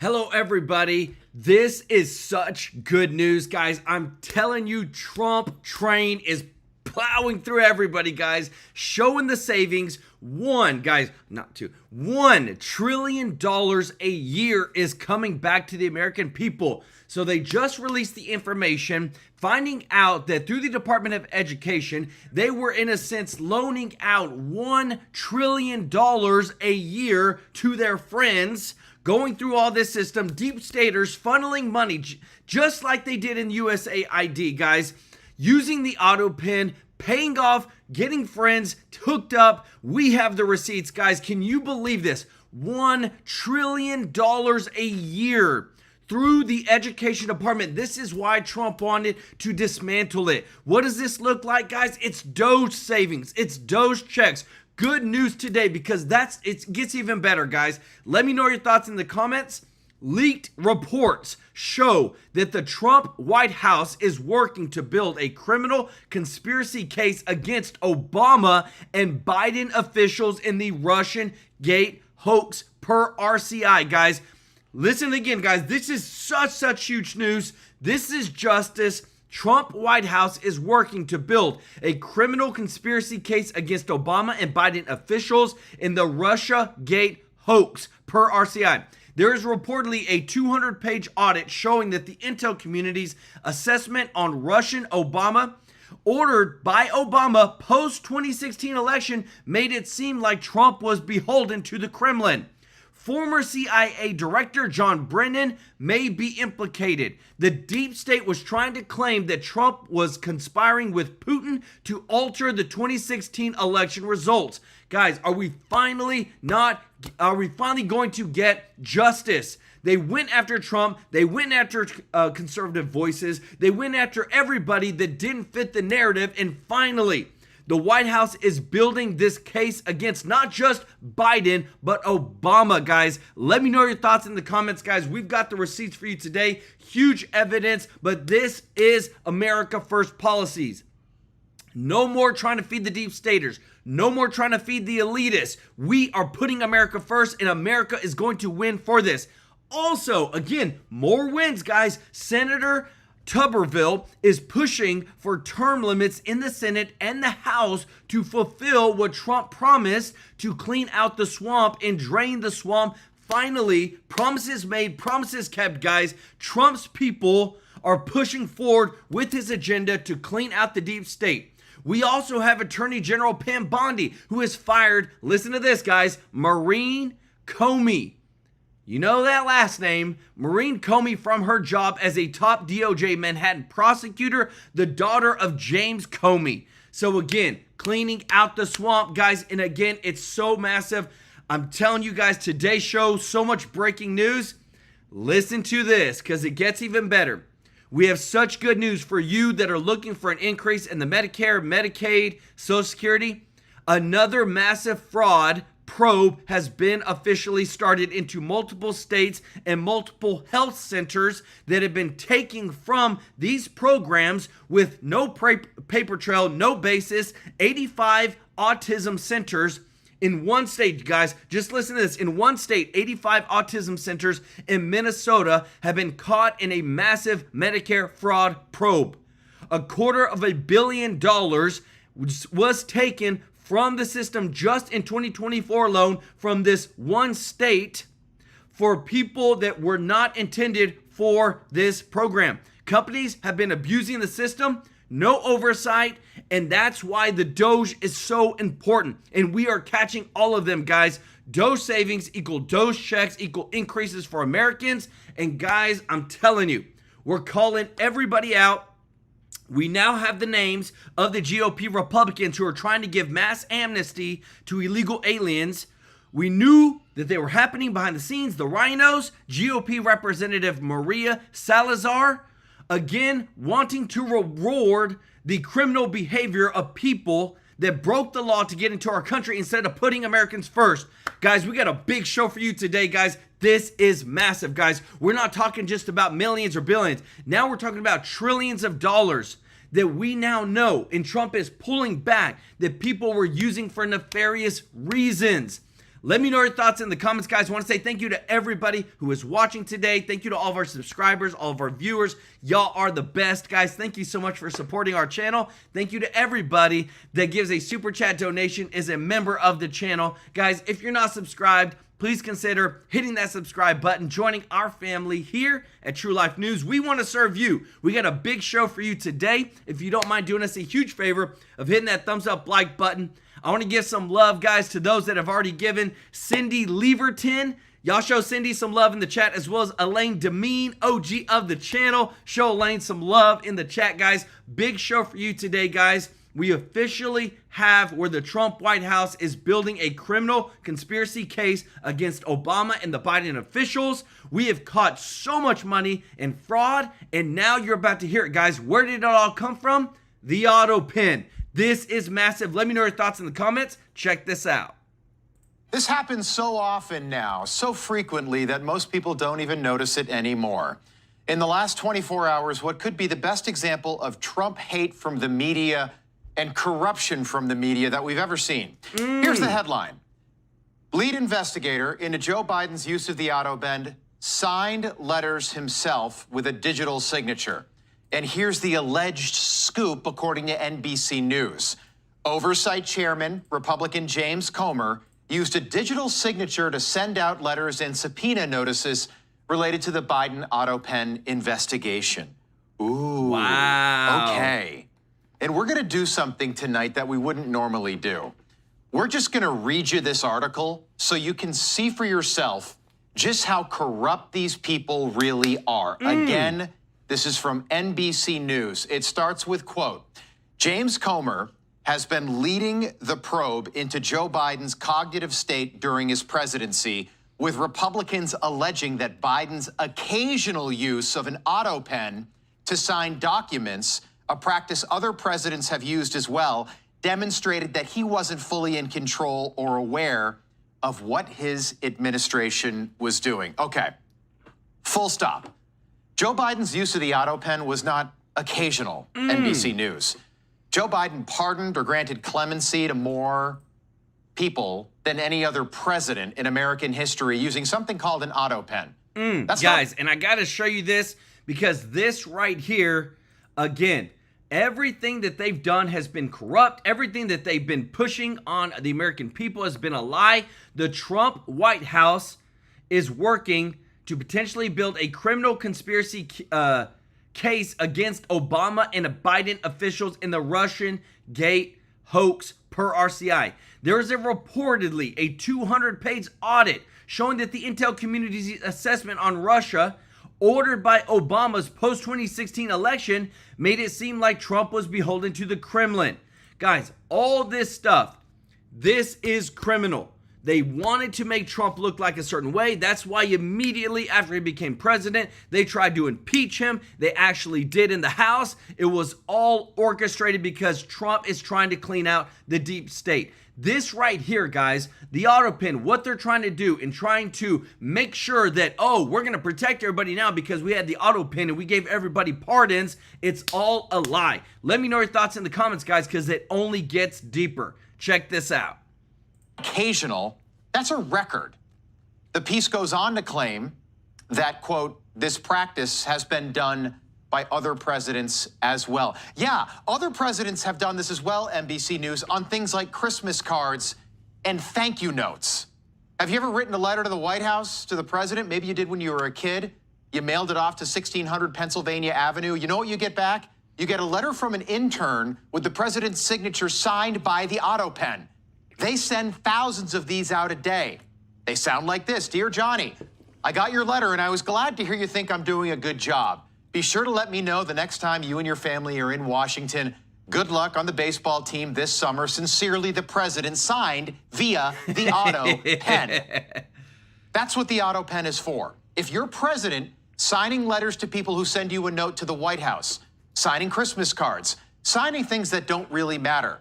Hello, everybody. This is such good news, guys. I'm telling you, Trump train is plowing through everybody, guys, showing the savings. $1 trillion a year is coming back to the American people. So they just released the information, finding out that through the Department of Education, they were in a sense loaning out $1 trillion a year to their friends. Going through all this system, deep staters funneling money just like they did in USAID, guys, using the autopen, paying off, getting friends hooked up. We have the receipts, guys. Can you believe this? $1 trillion a year through the education department. This is why Trump wanted to dismantle it. What does this look like, guys? It's DOGE savings. It's DOGE checks. Good news today, because it gets even better, guys. Let me know your thoughts in the comments. Leaked reports show that the Trump White House is working to build a criminal conspiracy case against Obama and Biden officials in the Russian Gate hoax per RCI, guys. Listen again, guys. This is such huge news. This is justice. Trump White House is working to build a criminal conspiracy case against Obama and Biden officials in the Russia Gate hoax per RCI. There is reportedly a 200-page audit showing that the intel community's assessment on Russian Obama ordered by Obama post-2016 election made it seem like Trump was beholden to the Kremlin. Former CIA Director John Brennan may be implicated. The deep state was trying to claim that Trump was conspiring with Putin to alter the 2016 election results. Guys, are we finally going to get justice? They went after Trump. They went after conservative voices. They went after everybody that didn't fit the narrative. And finally, the White House is building this case against not just Biden, but Obama, guys. Let me know your thoughts in the comments, guys. We've got the receipts for you today. Huge evidence, but this is America First policies. No more trying to feed the deep staters. No more trying to feed the elitists. We are putting America first, and America is going to win for this. Also, again, more wins, guys. Senator Tuberville is pushing for term limits in the Senate and the House to fulfill what Trump promised to clean out the swamp and drain the swamp. Finally, promises made, promises kept, guys. Trump's people are pushing forward with his agenda to clean out the deep state. We also have Attorney General Pam Bondi, who has fired, listen to this, guys, Maureen Comey. You know that last name, Maureen Comey, from her job as a top DOJ Manhattan prosecutor, the daughter of James Comey. So again, cleaning out the swamp, guys. And again, it's so massive. I'm telling you guys, today's show, so much breaking news. Listen to this, because it gets even better. We have such good news for you that are looking for an increase in the Medicare, Medicaid, Social Security. Another massive fraud probe has been officially started into multiple states and multiple health centers that have been taking from these programs with no paper trail, no basis. 85 autism centers in one state, guys. Just listen to this. In one state, 85 autism centers in Minnesota have been caught in a massive Medicare fraud probe. $250 million was taken from the system just in 2024 alone from this one state for people that were not intended for this program. Companies have been abusing the system, no oversight, and that's why the DOGE is so important. And we are catching all of them, guys. DOGE savings equal DOGE checks equal increases for Americans. And guys, I'm telling you, we're calling everybody out. We now have the names of the GOP Republicans who are trying to give mass amnesty to illegal aliens. We knew that they were happening behind the scenes. The rhinos, GOP Representative Maria Salazar, again, wanting to reward the criminal behavior of people that broke the law to get into our country instead of putting Americans first. Guys, we got a big show for you today, guys. This is massive, guys. We're not talking just about millions or billions. Now we're talking about trillions of dollars that we now know, and Trump is pulling back, that people were using for nefarious reasons. Let me know your thoughts in the comments, guys. I want to say thank you to everybody who is watching today. Thank you to all of our subscribers, all of our viewers. Y'all are the best, guys. Thank you so much for supporting our channel. Thank you to everybody that gives a super chat donation, is a member of the channel. Guys, if you're not subscribed, please consider hitting that subscribe button, joining our family here at TrueLife News. We want to serve you. We got a big show for you today. If you don't mind doing us a huge favor of hitting that thumbs up like button. I want to give some love, guys, to those that have already given. Cindy Leverton. Y'all show Cindy some love in the chat, as well as Elaine Demeen, OG of the channel. Show Elaine some love in the chat, guys. Big show for you today, guys. We officially have where the Trump White House is building a criminal conspiracy case against Obama and the Biden officials. We have caught so much money in fraud, and now you're about to hear it, guys. Where did it all come from? The autopen. This is massive. Let me know your thoughts in the comments. Check this out. This happens so often now, so frequently that most people don't even notice it anymore. In the last 24 hours, what could be the best example of Trump hate from the media and corruption from the media that we've ever seen. Here's the headline. Lead investigator into Joe Biden's use of the autopen signed letters himself with a digital signature. And here's the alleged scoop, according to NBC News. Oversight Chairman, Republican James Comer, used a digital signature to send out letters and subpoena notices related to the Biden autopen investigation. Ooh. Wow. Okay. And we're going to do something tonight that we wouldn't normally do. We're just going to read you this article so you can see for yourself just how corrupt these people really are. Again, this is from NBC News. It starts with, quote, James Comer has been leading the probe into Joe Biden's cognitive state during his presidency, with Republicans alleging that Biden's occasional use of an autopen to sign documents, a practice other presidents have used as well, demonstrated that he wasn't fully in control or aware of what his administration was doing. Okay, full stop. Joe Biden's use of the autopen was not occasional, NBC News. Joe Biden pardoned or granted clemency to more people than any other president in American history using something called an autopen. That's guys, and I got to show you this because this right here, again, everything that they've done has been corrupt. Everything that they've been pushing on the American people has been a lie. The Trump White House is working to potentially build a criminal conspiracy case against Obama and Biden officials in the Russian Gate hoax per RCI. There is reportedly a 200-page audit showing that the intel community's assessment on Russia, ordered by Obama's post-2016 election, made it seem like Trump was beholden to the Kremlin. Guys, all this stuff, this is criminal. They wanted to make Trump look like a certain way. That's why immediately after he became president, they tried to impeach him. They actually did in the House. It was all orchestrated because Trump is trying to clean out the deep state. This right here, guys, the autopen, what they're trying to do in trying to make sure that, oh, we're going to protect everybody now because we had the autopen and we gave everybody pardons, it's all a lie. Let me know your thoughts in the comments, guys, because it only gets deeper. Check this out. Occasional, that's a record. The piece goes on to claim that, quote, this practice has been done by other presidents as well. Yeah, other presidents have done this as well, NBC News, on things like Christmas cards and thank you notes. Have you ever written a letter to the White House, to the president? Maybe you did when you were a kid. You mailed it off to 1600 Pennsylvania Avenue. You know what you get back? You get a letter from an intern with the president's signature signed by the autopen. They send thousands of these out a day. They sound like this. Dear Johnny, I got your letter and I was glad to hear you think I'm doing a good job. Be sure to let me know the next time you and your family are in Washington. Good luck on the baseball team this summer. Sincerely, the president, signed via the auto pen. That's what the auto pen is for. If you're president, signing letters to people who send you a note to the White House, signing Christmas cards, signing things that don't really matter.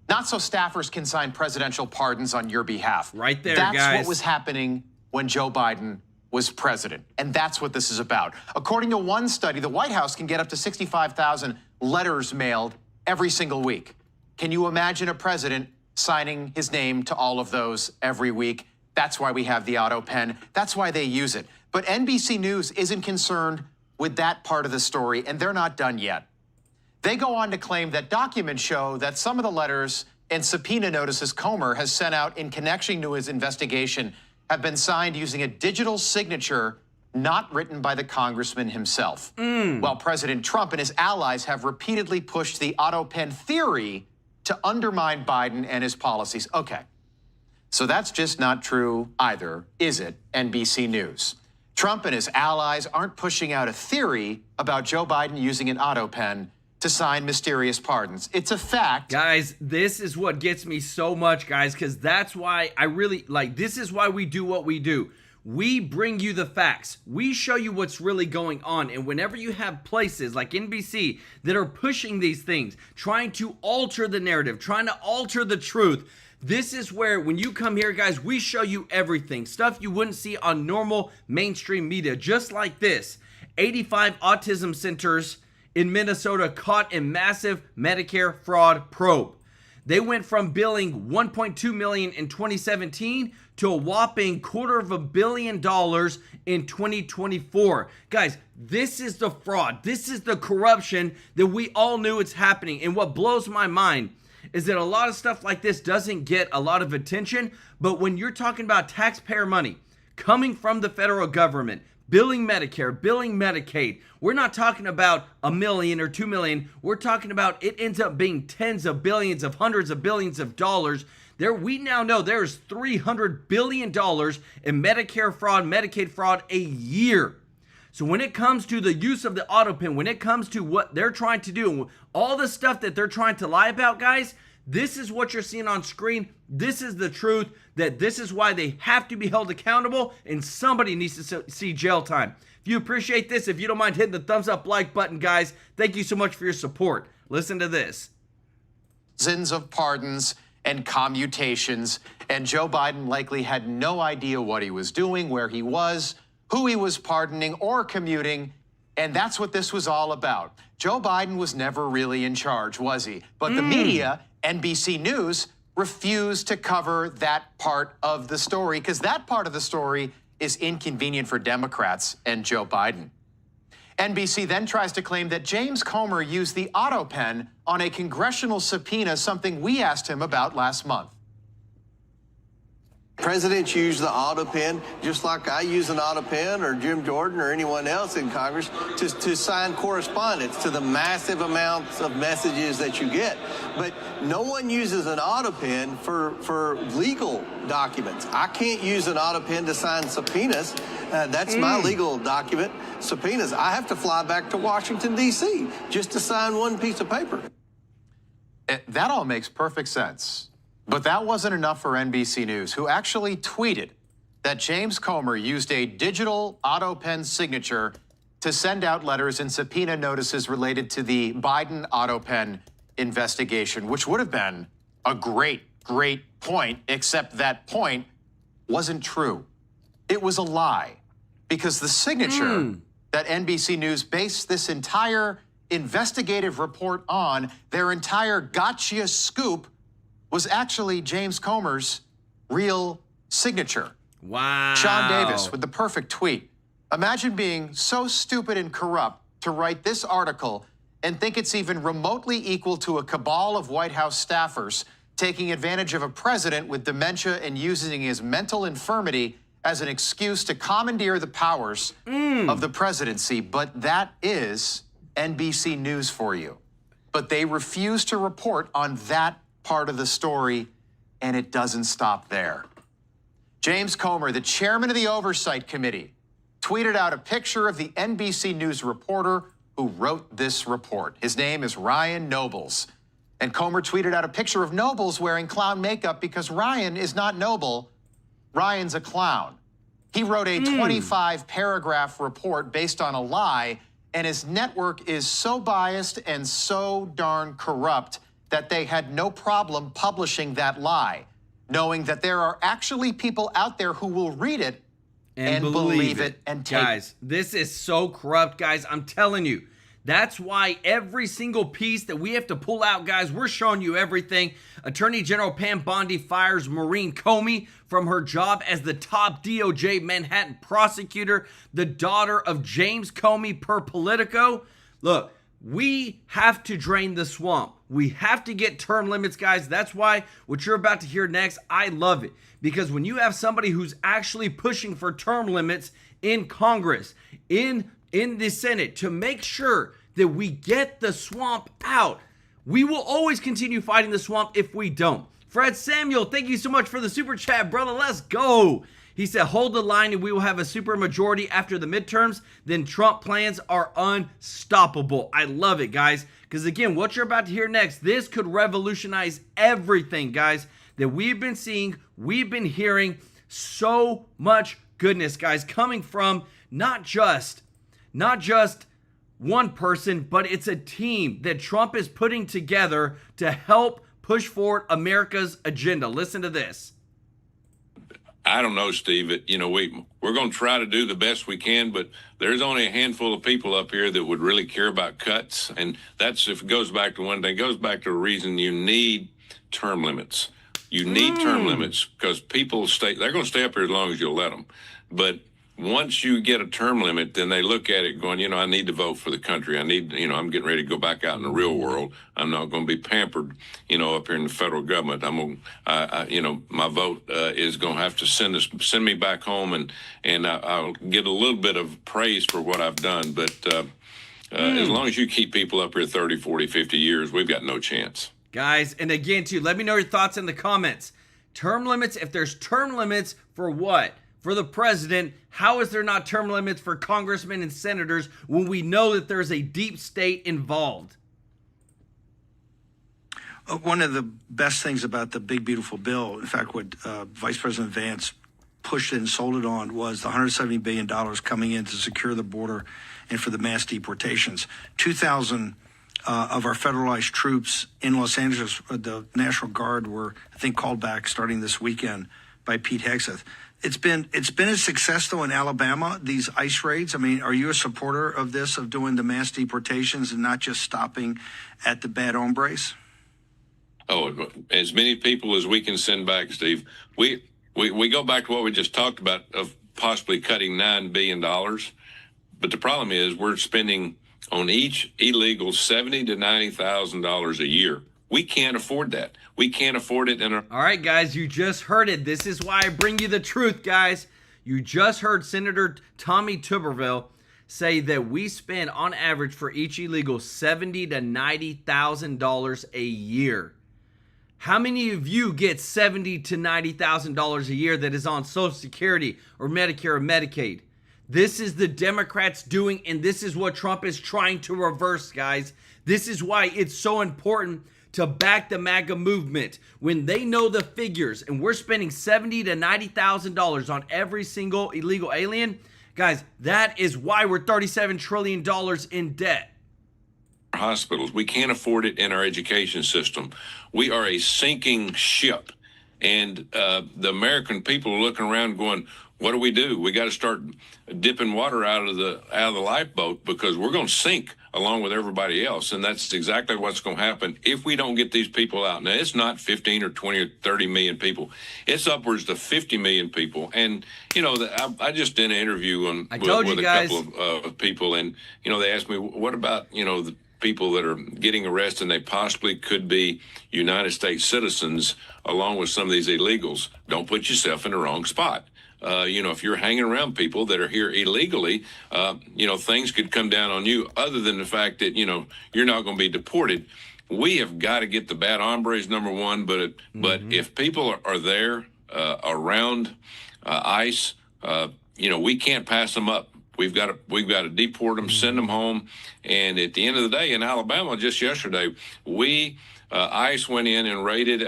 Not so staffers can sign presidential pardons on your behalf. Right there, guys. That's what was happening happening when Joe Biden was president. And that's what this is about. According to one study, the White House can get up to 65,000 letters mailed every single week. Can you imagine a president signing his name to all of those every week. That's why we have the autopen. That's why they use it. But NBC News isn't concerned with that part of the story, and they're not done yet. They go on to claim that documents show that some of the letters and subpoena notices Comer has sent out in connection to his investigation have been signed using a digital signature not written by the congressman himself. While President Trump and his allies have repeatedly pushed the autopen theory to undermine Biden and his policies. Okay, so that's just not true either, is it, NBC News? Trump and his allies aren't pushing out a theory about Joe Biden using an autopen to sign mysterious pardons. It's a fact. Guys, this is what gets me so much, guys, because that's why I really, this is why we do what we do. We bring you the facts. We show you what's really going on. And whenever you have places like NBC that are pushing these things, trying to alter the narrative, trying to alter the truth, this is where, when you come here, guys, we show you everything. Stuff you wouldn't see on normal mainstream media, just like this. 85 autism centers in Minnesota caught in massive Medicare fraud probe. They went from billing $1.2 million in 2017 to a whopping $250 million in 2024. Guys, this is the fraud. This is the corruption that we all knew it's happening. And what blows my mind is that a lot of stuff like this doesn't get a lot of attention. But when you're talking about taxpayer money coming from the federal government, billing Medicare, billing Medicaid, we're not talking about $1 million or $2 million. We're talking about it ends up being tens of billions of hundreds of billions of dollars. We now know there's $300 billion in Medicare fraud, Medicaid fraud a year. So when it comes to the use of the autopen, when it comes to what they're trying to do, all the stuff that they're trying to lie about, guys, this is what you're seeing on screen. This is the truth, that this is why they have to be held accountable, and somebody needs to see jail time. If you appreciate this, if you don't mind hitting the thumbs up like button, guys, thank you so much for your support. Listen to this. Dozens of pardons and commutations, and Joe Biden likely had no idea what he was doing, where he was, who he was pardoning or commuting, and that's what this was all about. Joe Biden was never really in charge, was he? But the media, NBC News, refused to cover that part of the story because that part of the story is inconvenient for Democrats and Joe Biden. NBC then tries to claim that James Comer used the autopen on a congressional subpoena, something we asked him about last month. Presidents use the autopen just like I use an autopen, or Jim Jordan or anyone else in Congress, to sign correspondence to the massive amounts of messages that you get. But no one uses an autopen for legal documents. I can't use an autopen to sign subpoenas. That's my legal document, subpoenas. I have to fly back to Washington, D.C. just to sign one piece of paper. That all makes perfect sense. But that wasn't enough for NBC News, who actually tweeted that James Comer used a digital autopen signature to send out letters and subpoena notices related to the Biden autopen investigation, which would have been a great point, except that point wasn't true. It was a lie, because the signature that NBC News based this entire investigative report on, their entire gotcha scoop, was actually James Comer's real signature. Wow. Sean Davis with the perfect tweet. Imagine being so stupid and corrupt to write this article and think it's even remotely equal to a cabal of White House staffers taking advantage of a president with dementia and using his mental infirmity as an excuse to commandeer the powers of the presidency. But that is NBC News for you. But they refuse to report on that part of the story, and it doesn't stop there. James Comer, the chairman of the Oversight Committee, tweeted out a picture of the NBC News reporter who wrote this report. His name is Ryan Nobles. And Comer tweeted out a picture of Nobles wearing clown makeup because Ryan is not noble, Ryan's a clown. He wrote a 25-paragraph report based on a lie, and his network is so biased and so darn corrupt that they had no problem publishing that lie, knowing that there are actually people out there who will read it and believe it and take it. Guys, this is so corrupt, guys. I'm telling you, That's why every single piece that we have to pull out, guys, we're showing you everything. Attorney General Pam Bondi fires Maureen Comey from her job as the top DOJ Manhattan prosecutor, the daughter of James Comey per Politico. Look, we have to drain the swamp. We have to get term limits, guys. That's why what you're about to hear next, I love it. Because when you have somebody who's actually pushing for term limits in Congress, in the Senate, to make sure that we get the swamp out, we will always continue fighting the swamp if we don't. Fred Samuel, thank you so much for the super chat, brother. Let's go. He said, hold the line and we will have a super majority after the midterms. Then Trump plans are unstoppable. I love it, guys. Because again, what you're about to hear next, this could revolutionize everything, guys, that we've been seeing, we've been hearing. So much goodness, guys, coming from not just one person, but it's a team that Trump is putting together to help push forward America's agenda. Listen to this. I don't know, Steve. We're going to try to do the best we can, but there's only a handful of people up here that would really care about cuts. And that's, if it goes back to one thing, it goes back to a reason you need term limits. You need term limits because people they're going to stay up here as long as you'll let them. But once you get a term limit, then they look at it going, I need to vote for the country. I'm getting ready to go back out in the real world. I'm not going to be pampered, up here in the federal government. My vote is going to have to send me back home, and I'll get a little bit of praise for what I've done. But as long as you keep people up here 30, 40, 50 years, we've got no chance. Guys, and again, too, let me know your thoughts in the comments. Term limits, if there's term limits for what? For the president, how is there not term limits for congressmen and senators when we know that there's a deep state involved? One of the best things about the big, beautiful bill, in fact, what Vice President Vance pushed it and sold it on, was the $170 billion coming in to secure the border and for the mass deportations. 2,000 of our federalized troops in Los Angeles, the National Guard, were, I think, called back starting this weekend by Pete Hegseth. It's been a success, though, in Alabama, these ICE raids. I mean, are you a supporter of this, of doing the mass deportations and not just stopping at the bad hombres? Oh, as many people as we can send back, Steve. We go back to what we just talked about of possibly cutting $9 billion. But the problem is we're spending on each illegal $70,000 to $90,000 a year. We can't afford that. We can't afford it in our... All right, guys, you just heard it. This is why I bring you the truth, guys. You just heard Senator Tommy Tuberville say that we spend on average for each illegal $70,000 to $90,000 a year. How many of you get $70,000 to $90,000 a year that is on Social Security or Medicare or Medicaid? This is the Democrats doing, and this is what Trump is trying to reverse, guys. This is why it's so important to back the MAGA movement when they know the figures, and we're spending $70,000 to $90,000 on every single illegal alien. Guys, that is why we're $37 trillion in debt. Hospitals. We can't afford it in our education system. We are a sinking ship, and the American people are looking around going, what do? We got to start dipping water out of the lifeboat because we're going to sink along with everybody else. And that's exactly what's going to happen if we don't get these people out. Now, it's not 15 or 20 or 30 million people. It's upwards to 50 million people. And, I just did an interview with a couple of people, and, they asked me, what about, the people that are getting arrested and they possibly could be United States citizens along with some of these illegals? Don't put yourself in the wrong spot. If you're hanging around people that are here illegally, things could come down on you other than the fact that, you're not going to be deported. We have got to get the bad hombres, number one. But if people are there around ICE, we can't pass them up. We've got to deport them, send them home. And at the end of the day, in Alabama, just yesterday, ICE went in and raided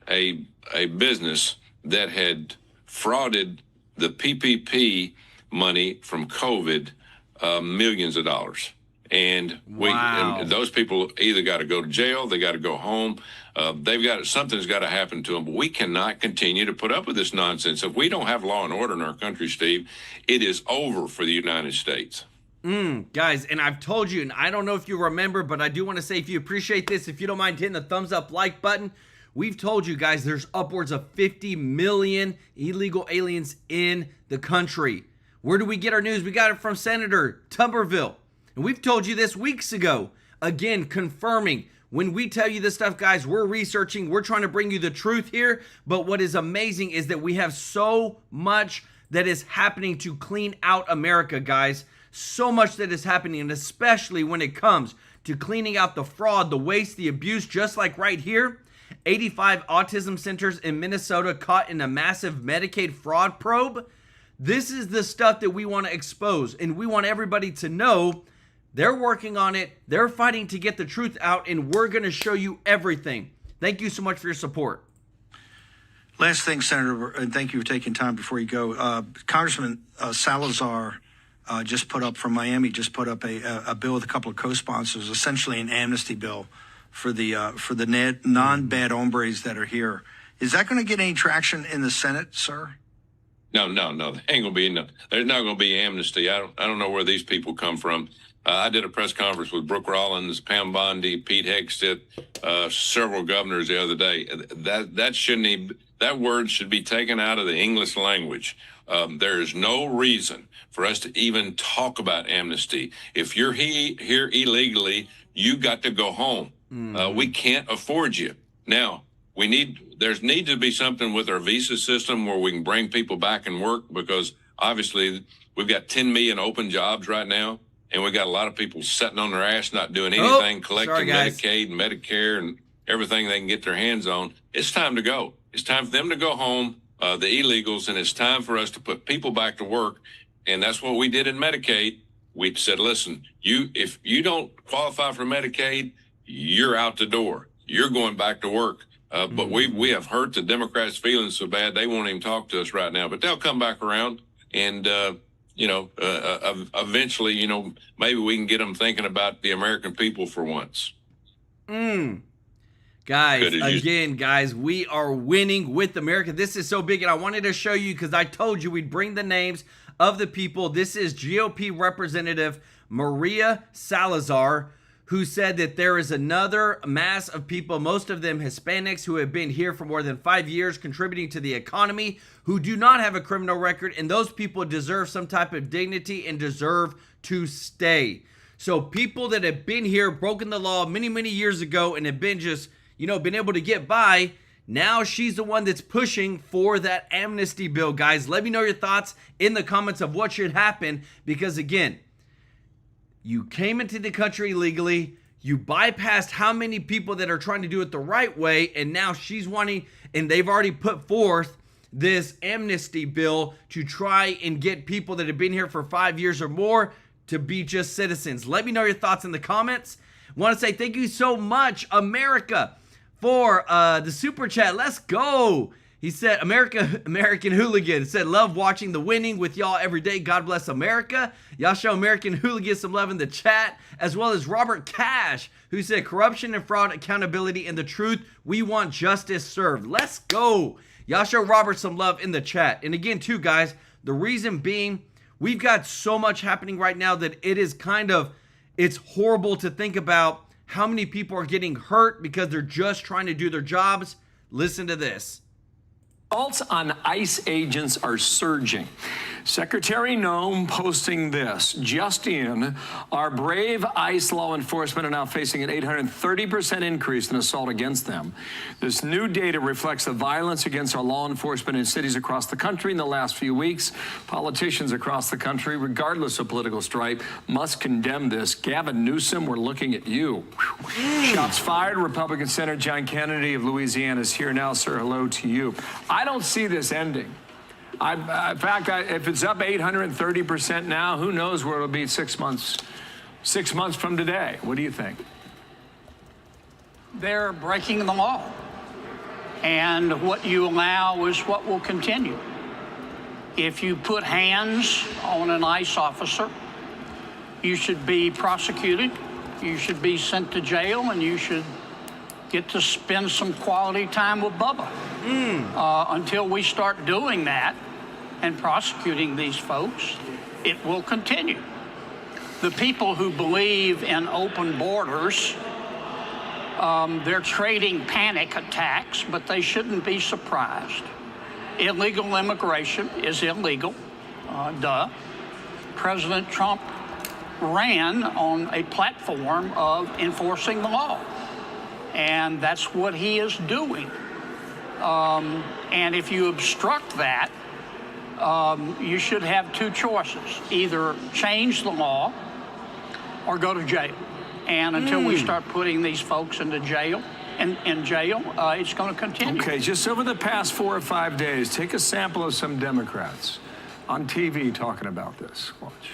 a business that had frauded the PPP money from COVID, millions of dollars. And and those people either got to go to jail, they got to go home. Something's got to happen to them. But we cannot continue to put up with this nonsense. If we don't have law and order in our country, Steve, it is over for the United States. Guys, and I've told you, and I don't know if you remember, but I do want to say, if you appreciate this, if you don't mind hitting the thumbs up like button, we've told you guys there's upwards of 50 million illegal aliens in the country. Where do we get our news? We got it from Senator Tuberville. And we've told you this weeks ago. Again, confirming. When we tell you this stuff, guys, we're researching. We're trying to bring you the truth here. But what is amazing is that we have so much that is happening to clean out America, guys. So much that is happening, and especially when it comes to cleaning out the fraud, the waste, the abuse, just like right here. 85 autism centers in Minnesota caught in a massive Medicaid fraud probe. This is the stuff that we want to expose, and we want everybody to know they're working on it. They're fighting to get the truth out, and we're going to show you everything. Thank you so much for your support. Last thing, Senator, and thank you for taking time before you go. Congressman Salazar just put up, from Miami, just put up a bill with a couple of co-sponsors, essentially an amnesty bill for the non-bad hombres that are here. Is that going to get any traction in the Senate, sir? No. There ain't gonna be no. There's not gonna be amnesty. I don't know where these people come from. I did a press conference with Brooke Rollins, Pam Bondi, Pete Hegseth, several governors the other day. That word should be taken out of the English language. There is no reason for us to even talk about amnesty. If you're here illegally, you got to go home. We can't afford you. Now, there needs to be something with our visa system where we can bring people back and work, because obviously we've got 10 million open jobs right now, and we got a lot of people sitting on their ass not doing anything, collecting Medicaid and Medicare and everything they can get their hands on. It's time to go. It's time for them to go home, the illegals, and it's time for us to put people back to work. And that's what we did in Medicaid. We said, listen, if you don't qualify for Medicaid, you're out the door. You're going back to work. But we have hurt the Democrats' feelings so bad they won't even talk to us right now. But they'll come back around, and eventually, maybe we can get them thinking about the American people for once. Guys, guys, we are winning with America. This is so big, and I wanted to show you because I told you we'd bring the names of the people. This is GOP Representative Maria Salazar, who said that there is another mass of people, most of them Hispanics, who have been here for more than 5 years, contributing to the economy, who do not have a criminal record, and those people deserve some type of dignity and deserve to stay. So people that have been here, broken the law many, many years ago, and have been just, been able to get by, now she's the one that's pushing for that amnesty bill. Guys, let me know your thoughts in the comments of what should happen, because again, you came into the country illegally, you bypassed how many people that are trying to do it the right way, and now she's wanting, and they've already put forth this amnesty bill to try and get people that have been here for 5 years or more to be just citizens. Let me know your thoughts in the comments. I want to say thank you so much, America, for the super chat. Let's go. He said, American Hooligan said, love watching the winning with y'all every day. God bless America. Y'all show American Hooligan some love in the chat, as well as Robert Cash, who said, corruption and fraud, accountability, and the truth. We want justice served. Let's go. Y'all show Robert some love in the chat. And again, too, guys, the reason being, we've got so much happening right now that it is it's horrible to think about how many people are getting hurt because they're just trying to do their jobs. Listen to this. Assaults on ICE agents are surging. Secretary Noem posting this. Just in, our brave ICE law enforcement are now facing an 830% increase in assault against them. This new data reflects the violence against our law enforcement in cities across the country in the last few weeks. Politicians across the country, regardless of political stripe, must condemn this. Gavin Newsom, we're looking at you. Shots fired. Republican Senator John Kennedy of Louisiana is here now. Sir, hello to you. I don't see this ending. In fact, if it's up 830% now, who knows where it'll be 6 months from today? What do you think? They're breaking the law. And what you allow is what will continue. If you put hands on an ICE officer, you should be prosecuted, you should be sent to jail, and you should get to spend some quality time with Bubba. Until we start doing that and prosecuting these folks, it will continue. The people who believe in open borders, they're trading panic attacks, but they shouldn't be surprised. Illegal immigration is illegal, duh. President Trump ran on a platform of enforcing the law, and that's what he is doing. And if you obstruct that, you should have two choices: either change the law or go to jail. And until we start putting these folks into jail, it's going to continue. Okay, just over the past 4 or 5 days, take a sample of some Democrats on TV talking about this. Watch.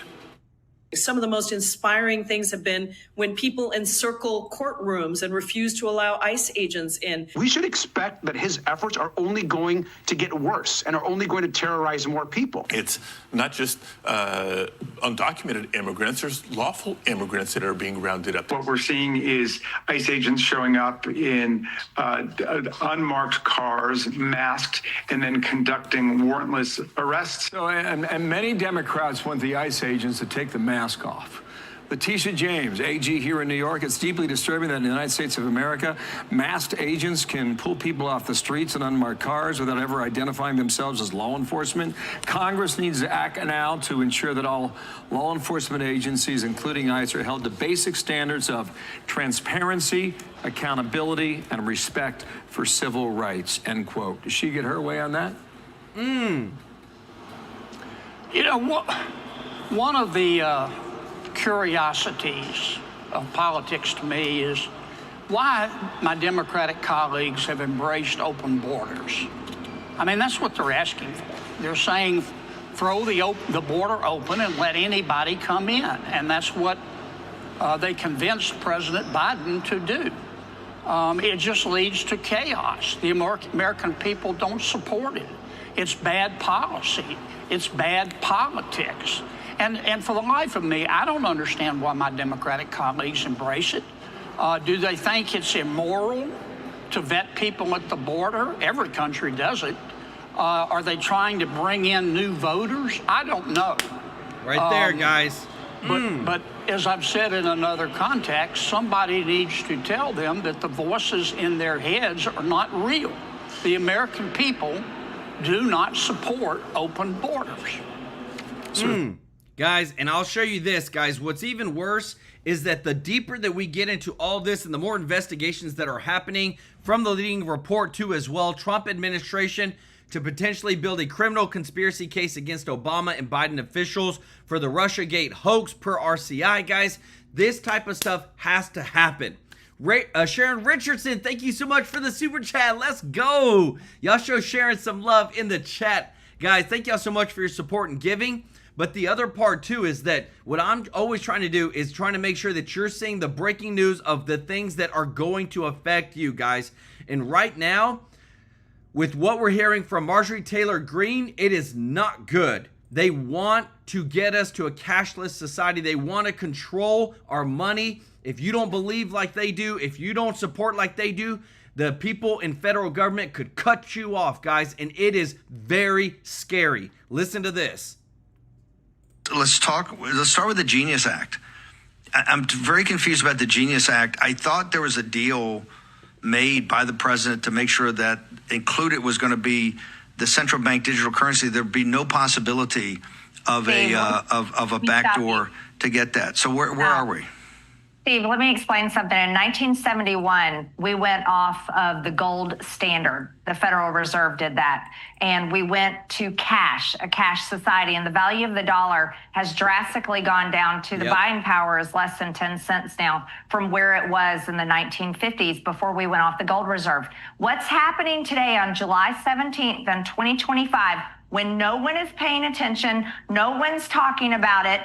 Some of the most inspiring things have been when people encircle courtrooms and refuse to allow ICE agents in. We should expect that his efforts are only going to get worse and are only going to terrorize more people. It's not just undocumented immigrants. There's lawful immigrants that are being rounded up. What we're seeing is ICE agents showing up in unmarked cars, masked, and then conducting warrantless arrests. So, and many Democrats want the ICE agents to take the mask off. Letitia James, AG here in New York. It's deeply disturbing that in the United States of America, masked agents can pull people off the streets in unmarked cars without ever identifying themselves as law enforcement. Congress needs to act now to ensure that all law enforcement agencies, including ICE, are held to basic standards of transparency, accountability, and respect for civil rights, end quote. Does she get her way on that? You know what? One of the curiosities of politics to me is why my Democratic colleagues have embraced open borders. I mean, that's what they're asking for. They're saying throw the border open and let anybody come in. And that's what they convinced President Biden to do. It just leads to chaos. The American people don't support it. It's bad policy. It's bad politics. And for the life of me, I don't understand why my Democratic colleagues embrace it. Do they think it's immoral to vet people at the border? Every country does it. Are they trying to bring in new voters? I don't know. Right there, guys. But as I've said in another context, somebody needs to tell them that the voices in their heads are not real. The American people do not support open borders. Guys, and I'll show you this, guys. What's even worse is that the deeper that we get into all this and the more investigations that are happening from the leading report too as well, Trump administration to potentially build a criminal conspiracy case against Obama and Biden officials for the Russiagate hoax per RCI, guys. This type of stuff has to happen. Sharon Richardson, thank you so much for the super chat. Let's go. Y'all show Sharon some love in the chat. Guys, thank y'all so much for your support and giving. But the other part too is that what I'm always trying to do is trying to make sure that you're seeing the breaking news of the things that are going to affect you guys. And right now, with what we're hearing from Marjorie Taylor Greene, it is not good. They want to get us to a cashless society. They want to control our money. If you don't believe like they do, if you don't support like they do, the people in federal government could cut you off, guys. And it is very scary. Listen to this. Let's start with the Genius Act. I'm very confused about the Genius Act. I thought there was a deal made by the president to make sure that included was going to be the central bank digital currency. There'd be no possibility of a backdoor to get that. So where are we? Steve, let me explain something. In 1971, we went off of the gold standard. The Federal Reserve did that. And we went to cash, a cash society. And the value of the dollar has drastically gone down to the buying power is less than 10 cents now from where it was in the 1950s before we went off the gold reserve. What's happening today on July 17th in 2025 when no one is paying attention, no one's talking about it,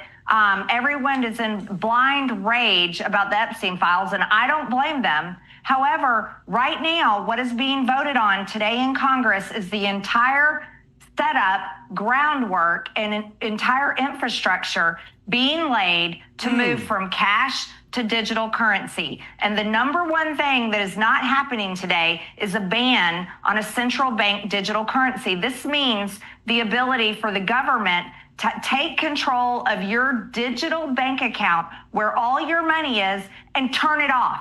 everyone is in blind rage about the Epstein files, and I don't blame them. However, right now, what is being voted on today in Congress is the entire setup, groundwork, and entire infrastructure being laid to move from cash to digital currency. And the number one thing that is not happening today is a ban on a central bank digital currency. This means the ability for the government Take control of your digital bank account where all your money is and turn it off.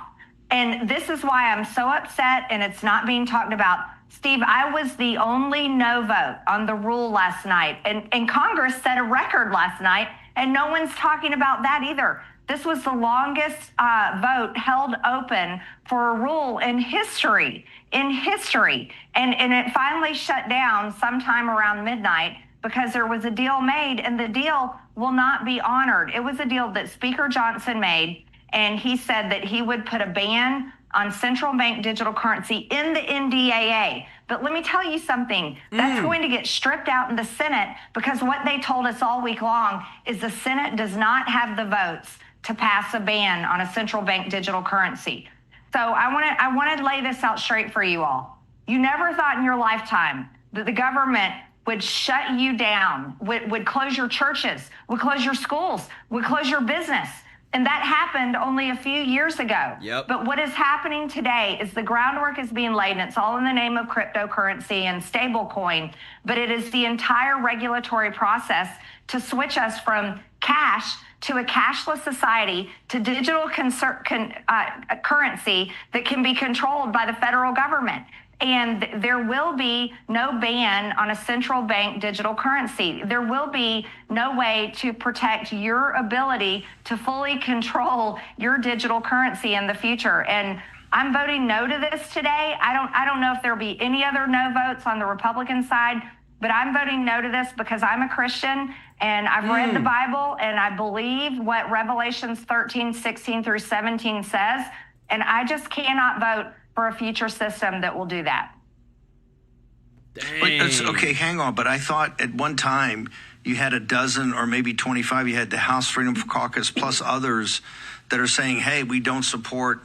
And this is why I'm so upset and it's not being talked about. Steve, I was the only no vote on the rule last night. And Congress set a record last night, and no one's talking about that either. This was the longest vote held open for a rule in history. And it finally shut down sometime around midnight because there was a deal made, and the deal will not be honored. It was a deal that Speaker Johnson made, and he said that he would put a ban on central bank digital currency in the NDAA. But let me tell you something, that's going to get stripped out in the Senate, because what they told us all week long is the Senate does not have the votes to pass a ban on a central bank digital currency. So I want to lay this out straight for you all. You never thought in your lifetime that the government would shut you down, would close your churches, would close your schools, would close your business. And that happened only a few years ago. Yep. But what is happening today is the groundwork is being laid, and it's all in the name of cryptocurrency and stablecoin. But it is the entire regulatory process to switch us from cash to a cashless society to digital currency that can be controlled by the federal government. And there will be no ban on a central bank digital currency. There will be no way to protect your ability to fully control your digital currency in the future. And I'm voting no to this today. I don't know if there'll be any other no votes on the Republican side, but I'm voting no to this because I'm a Christian and I've read the Bible and I believe what Revelations 13, 16 through 17 says. And I just cannot vote for a future system that will do that. Okay, hang on. But I thought at one time you had a dozen or maybe 25. You had the House Freedom Caucus plus others that are saying, hey, we don't support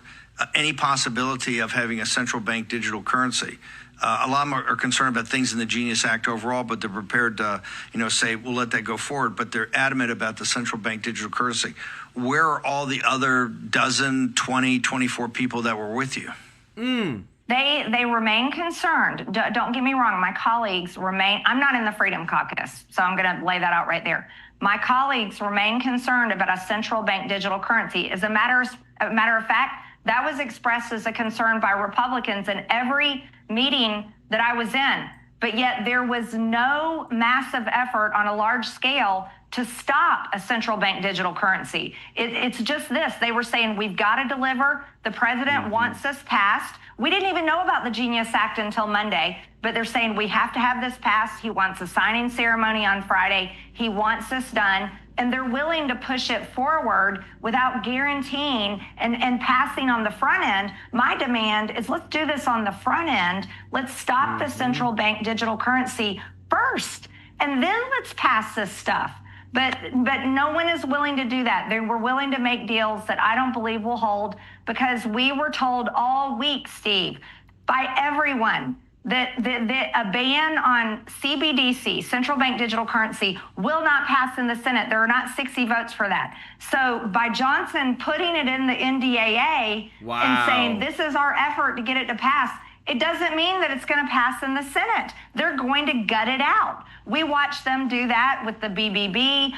any possibility of having a central bank digital currency. A lot of them are concerned about things in the Genius Act overall, but they're prepared to, say, we'll let that go forward. But they're adamant about the central bank digital currency. Where are all the other dozen, 20, 24 people that were with you? They remain concerned. Don't get me wrong. My colleagues remain. I'm not in the Freedom Caucus, so I'm going to lay that out right there. My colleagues remain concerned about a central bank digital currency. As a matter of fact, that was expressed as a concern by Republicans in every meeting that I was in. But yet there was no massive effort on a large scale to stop a central bank digital currency. It's just this. They were saying, we've got to deliver. The president wants this passed. We didn't even know about the Genius Act until Monday, but they're saying we have to have this passed. He wants a signing ceremony on Friday. He wants this done. And they're willing to push it forward without guaranteeing and passing on the front end. My demand is let's do this on the front end. Let's stop the central bank digital currency first, and then let's pass this stuff. But no one is willing to do that. They were willing to make deals that I don't believe will hold, because we were told all week, Steve, by everyone that a ban on CBDC, central bank digital currency, will not pass in the Senate. There are not 60 votes for that. So by Johnson putting it in the NDAA and saying this is our effort to get it to pass, it doesn't mean that it's going to pass in the Senate. They're going to gut it out. We watched them do that with the BBB.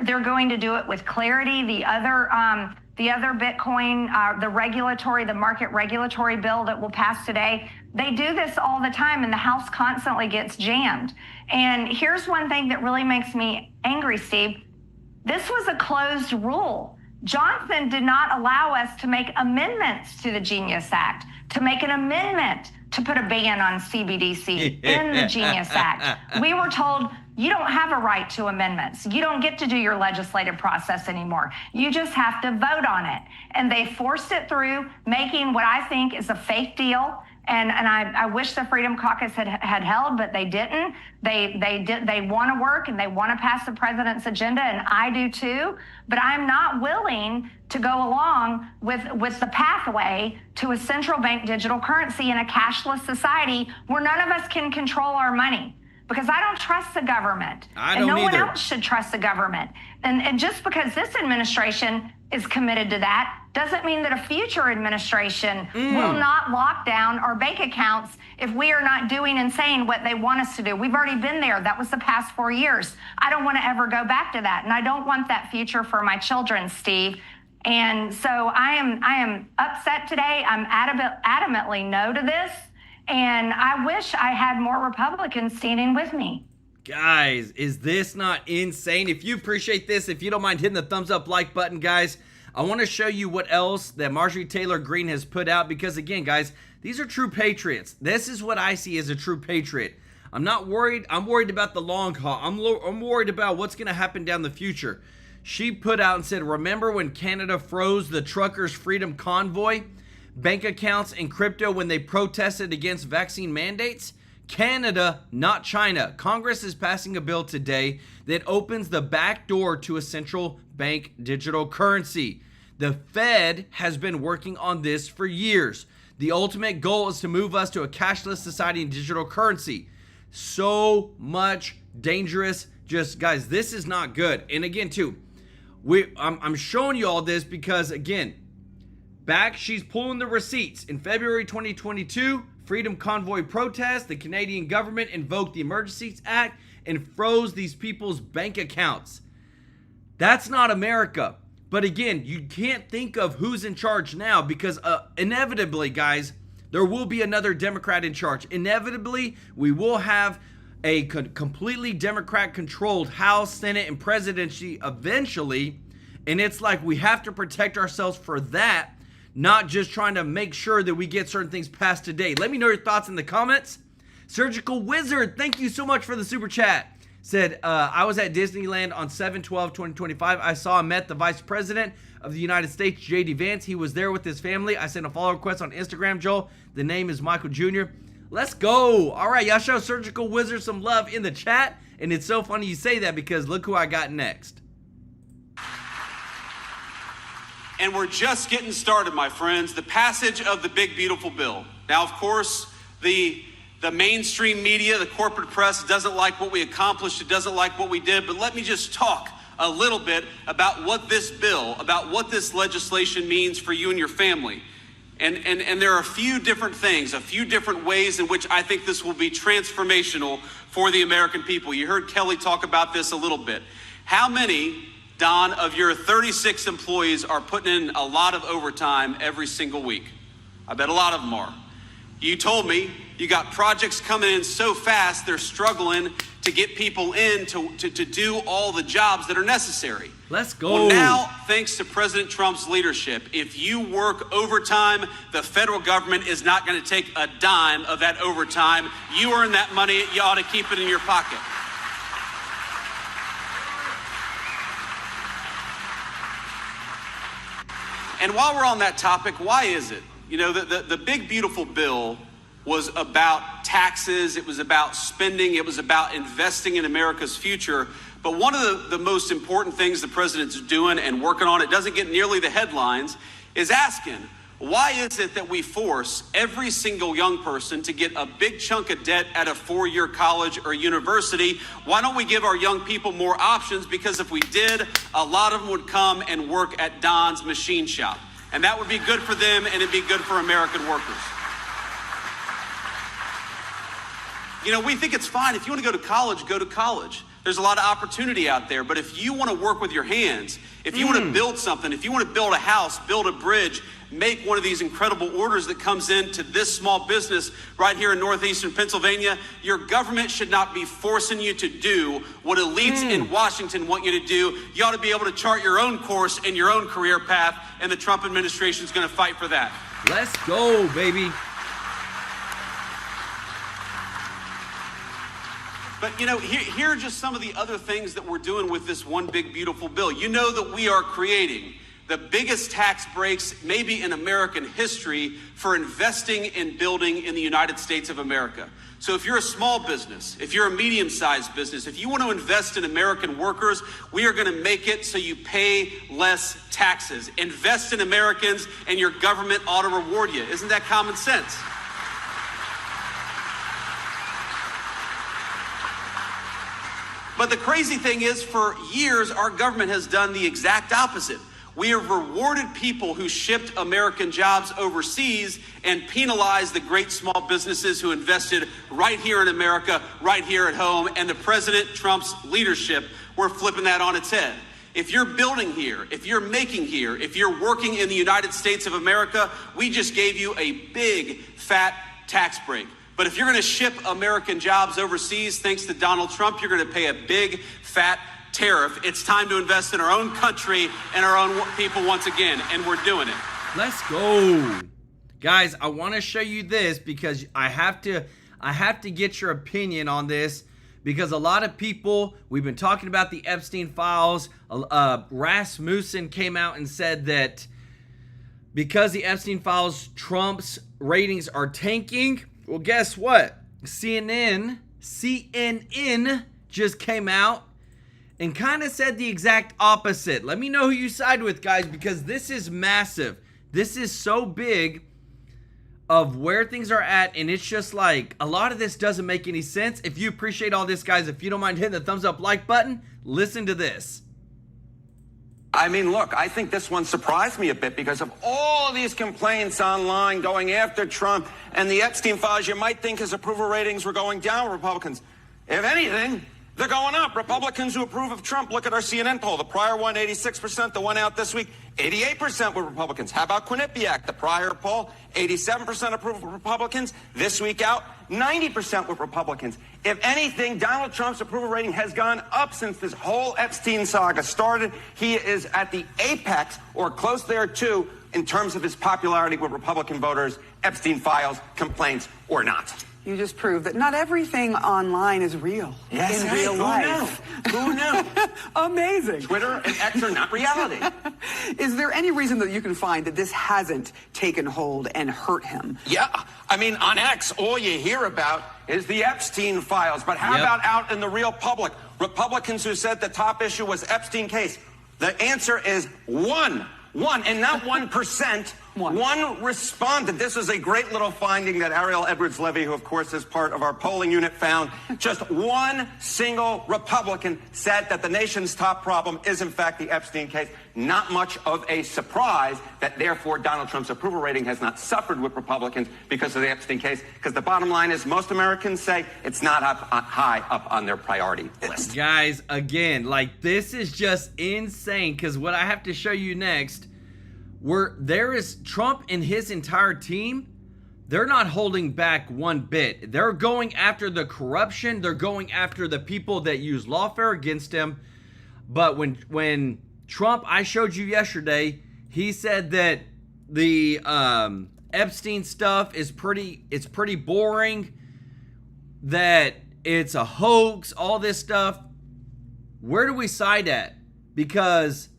They're going to do it with Clarity, the other Bitcoin, the market regulatory bill that will pass today. They do this all the time, and the House constantly gets jammed. And here's one thing that really makes me angry, Steve. This was a closed rule. Johnson did not allow us to make amendments to the Genius Act, to make an amendment to put a ban on CBDC in the Genius Act. We were told, you don't have a right to amendments. You don't get to do your legislative process anymore. You just have to vote on it. And they forced it through, making what I think is a fake deal. And I wish the Freedom Caucus had held, but they didn't. They want to work and they want to pass the president's agenda, and I do too. But I'm not willing to go along with the pathway to a central bank digital currency in a cashless society where none of us can control our money. because I don't trust the government. And no one else should trust the government. And just because this administration is committed to that doesn't mean that a future administration will not lock down our bank accounts if we are not doing and saying what they want us to do. We've already been there. That was the past 4 years. I don't want to ever go back to that. And I don't want that future for my children, Steve. And so I am upset today. I'm adamantly no to this. And I wish I had more Republicans standing with me. Guys, is this not insane? If you appreciate this, if you don't mind hitting the thumbs up like button, guys, I want to show you what else that Marjorie Taylor Greene has put out, because again, guys, these are true patriots. This is what I see as a true patriot. I'm not worried. I'm worried about the long haul. I'm worried about what's going to happen down the future. She put out and said, remember when Canada froze the truckers' freedom convoy bank accounts and crypto when they protested against vaccine mandates? Canada, not China. Congress is passing a bill today that opens the back door to a central bank digital currency. The Fed has been working on this for years. The ultimate goal is to move us to a cashless society and digital currency. So much dangerous. Just, guys, this is not good. And again, too, I'm showing you all this because, again, she's pulling the receipts. In February 2022, Freedom Convoy protest, the Canadian government invoked the Emergencies Act and froze these people's bank accounts. That's not America. But again, you can't think of who's in charge now because inevitably, guys, there will be another Democrat in charge. Inevitably, we will have a completely Democrat-controlled House, Senate, and presidency eventually. And it's like we have to protect ourselves for that, not just trying to make sure that we get certain things passed today. Let me know your thoughts in the comments. Surgical Wizard, thank you so much for the super chat. Said, I was at Disneyland on 7/12/2025. I saw and met the Vice President of the United States, J.D. Vance. He was there with his family. I sent a follow request on Instagram, Joel. The name is Michael Jr. Let's go. All right, y'all show Surgical Wizard some love in the chat. And it's so funny you say that because look who I got next. And we're just getting started, my friends. The passage of the big, beautiful bill. Now, of course, the mainstream media, the corporate press doesn't like what we accomplished. It doesn't like what we did. But let me just talk a little bit about what this bill, about what this legislation means for you and your family. And there are a few different things, a few different ways in which I think this will be transformational for the American people. You heard Kelly talk about this a little bit. How many, Don, of your 36 employees are putting in a lot of overtime every single week? I bet a lot of them are. You told me you got projects coming in so fast, they're struggling to get people in to do all the jobs that are necessary. Let's go. Well, now, thanks to President Trump's leadership, if you work overtime, the federal government is not going to take a dime of that overtime. You earn that money. You ought to keep it in your pocket. And while we're on that topic, why is it? You know, the big, beautiful bill was about taxes. It was about spending. It was about investing in America's future. But one of the most important things the president's doing and working on, it doesn't get nearly the headlines, is asking, why is it that we force every single young person to get a big chunk of debt at a 4-year college or university? Why don't we give our young people more options? Because if we did, a lot of them would come and work at Don's machine shop. And that would be good for them, and it'd be good for American workers. You know, we think it's fine. If you want to go to college, go to college. There's a lot of opportunity out there. But if you want to work with your hands, if you want to build something, if you want to build a house, build a bridge, make one of these incredible orders that comes into this small business right here in northeastern Pennsylvania, your government should not be forcing you to do what elites in Washington want you to do. You ought to be able to chart your own course and your own career path, and the Trump administration is going to fight for that. Let's go, baby. But, you know, here are just some of the other things that we're doing with this one big, beautiful bill. You know that we are creating the biggest tax breaks maybe in American history for investing and building in the United States of America. So if you're a small business, if you're a medium-sized business, if you want to invest in American workers, we are going to make it so you pay less taxes. Invest in Americans and your government ought to reward you. Isn't that common sense? But the crazy thing is, for years, our government has done the exact opposite. We have rewarded people who shipped American jobs overseas and penalized the great small businesses who invested right here in America, right here at home. And the President Trump's leadership, we're flipping that on its head. If you're building here, if you're making here, if you're working in the United States of America, we just gave you a big, fat tax break. But if you're going to ship American jobs overseas, thanks to Donald Trump, you're going to pay a big, fat tariff. It's time to invest in our own country and our own people once again, and we're doing it. Let's go. Guys, I want to show you this because I have to get your opinion on this, because a lot of people, we've been talking about the Epstein files. Rasmussen came out and said that because the Epstein files, Trump's ratings are tanking. Well, guess what? CNN just came out and kind of said the exact opposite. Let me know who you side with, guys, because this is massive. This is so big of where things are at, and it's just like a lot of this doesn't make any sense. If you appreciate all this, guys, if you don't mind hitting the thumbs up like button, listen to this. I mean, look, I think this one surprised me a bit because of all these complaints online going after Trump and the Epstein files. You might think his approval ratings were going down, Republicans. If anything, they're going up. Republicans who approve of Trump, look at our CNN poll. The prior one, 86%. The one out this week, 88% were Republicans. How about Quinnipiac? The prior poll, 87% approve of Republicans. This week out, 90% with Republicans. If anything, Donald Trump's approval rating has gone up since this whole Epstein saga started. He is at the apex or close there too in terms of his popularity with Republican voters, Epstein files, complaints or not. You just proved that not everything online is real. Yes, in real life. Who knew? Amazing. Twitter and X are not reality. Is there any reason that you can find that this hasn't taken hold and hurt him? Yeah. I mean, on X, all you hear about is the Epstein files. But how about out in the real public? Republicans who said the top issue was Epstein case. The answer is one, and not 1%. One responded. This is a great little finding that Ariel Edwards-Levy, who of course is part of our polling unit, found. Just one single Republican said that the nation's top problem is in fact the Epstein case. Not much of a surprise that therefore Donald Trump's approval rating has not suffered with Republicans because of the Epstein case. Because the bottom line is most Americans say it's not high up on their priority list. Guys, again, like this is just insane, because what I have to show you next, where there is Trump and his entire team, they're not holding back one bit. They're going after the corruption. They're going after the people that use lawfare against him. But when Trump, I showed you yesterday, he said that the Epstein stuff is pretty boring, that it's a hoax, all this stuff. Where do we side at? Because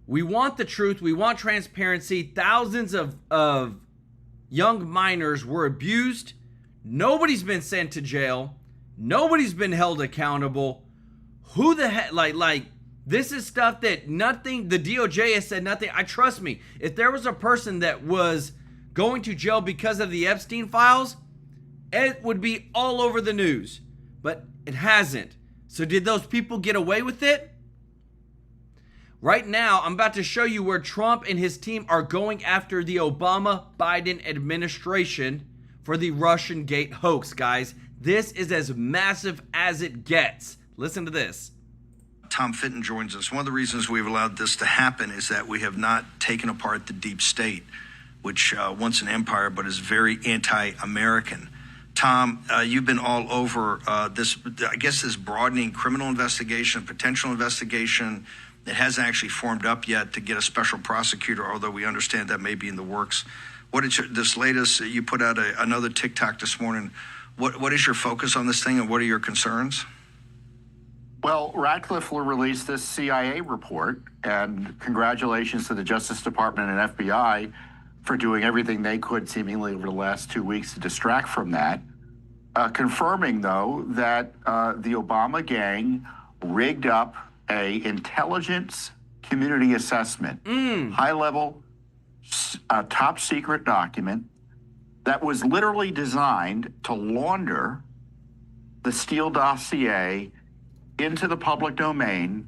we want the truth. We want transparency. Thousands of young minors were abused. Nobody's been sent to jail. Nobody's been held accountable. Who the heck, like this is stuff that nothing, the DOJ has said nothing. Trust me, if there was a person that was going to jail because of the Epstein files, it would be all over the news. But it hasn't. So did those people get away with it? Right now, I'm about to show you where Trump and his team are going after the Obama-Biden administration for the Russian Gate hoax, guys. This is as massive as it gets. Listen to this. Tom Fitton joins us. One of the reasons we've allowed this to happen is that we have not taken apart the deep state, which once an empire, but is very anti-American. Tom, you've been all over this, I guess, this broadening criminal investigation, potential investigation. It hasn't actually formed up yet to get a special prosecutor, although we understand that may be in the works. What is this latest? You put out another TikTok this morning. What is your focus on this thing, and what are your concerns? Well, Radcliffe will release this CIA report, and congratulations to the Justice Department and FBI for doing everything they could seemingly over the last 2 weeks to distract from that. Confirming, though, that the Obama gang rigged up a intelligence community assessment, high-level, top secret document that was literally designed to launder the Steele dossier into the public domain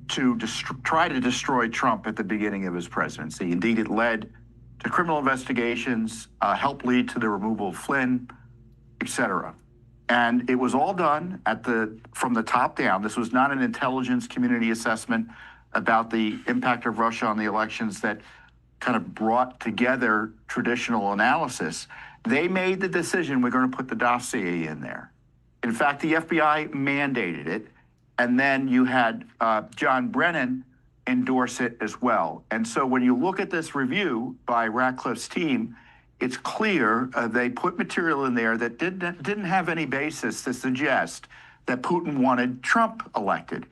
to try to destroy Trump at the beginning of his presidency. Indeed, it led to criminal investigations, helped lead to the removal of Flynn, et cetera. And it was all done from the top down. This was not an intelligence community assessment about the impact of Russia on the elections that kind of brought together traditional analysis. They made the decision, we're going to put the dossier in there. In fact, the FBI mandated it, and then you had John Brennan endorse it as well. And so when you look at this review by Ratcliffe's team, it's clear they put material in there that didn't have any basis to suggest that Putin wanted Trump elected,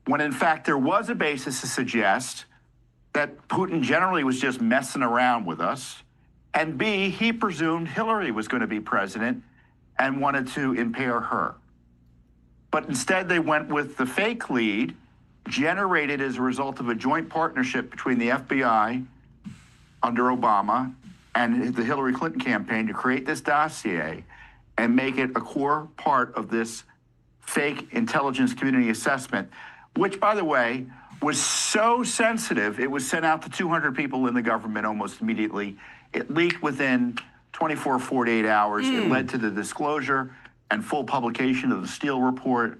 when in fact there was a basis to suggest that Putin generally was just messing around with us, and B, he presumed Hillary was going to be president and wanted to impair her. But instead they went with the fake lead, generated as a result of a joint partnership between the FBI under Obama and the Hillary Clinton campaign to create this dossier and make it a core part of this fake intelligence community assessment, which, by the way, was so sensitive, it was sent out to 200 people in the government almost immediately. It leaked within 24, 48 hours. It led to the disclosure and full publication of the Steele report.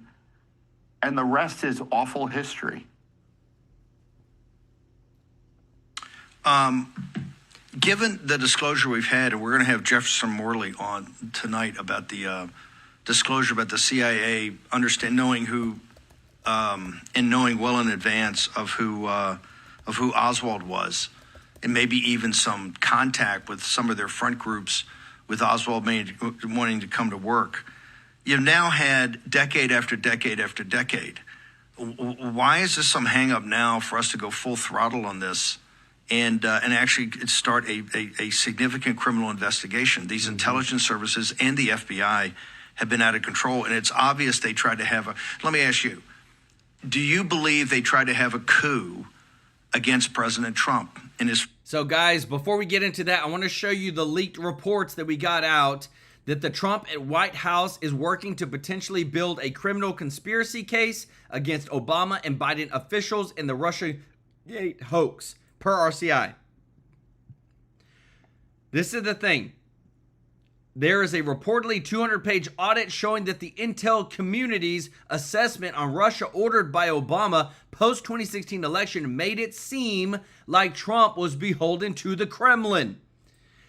And the rest is awful history. Given the disclosure we've had, and we're going to have Jefferson Morley on tonight about the disclosure about the CIA, knowing who, and knowing well in advance of who Oswald was, and maybe even some contact with some of their front groups with Oswald wanting to come to work. You've now had decade after decade after decade. Why is this some hang up now for us to go full throttle on this and actually start a significant criminal investigation? These intelligence services and the FBI have been out of control, and it's obvious they tried to have let me ask you, do you believe they tried to have a coup against President Trump in his... So guys, before we get into that, I want to show you the leaked reports that we got out that the Trump at White House is working to potentially build a criminal conspiracy case against Obama and Biden officials in the Russiagate hoax, per RCI. This is the thing. There is a reportedly 200-page audit showing that the intel community's assessment on Russia ordered by Obama post-2016 election made it seem like Trump was beholden to the Kremlin.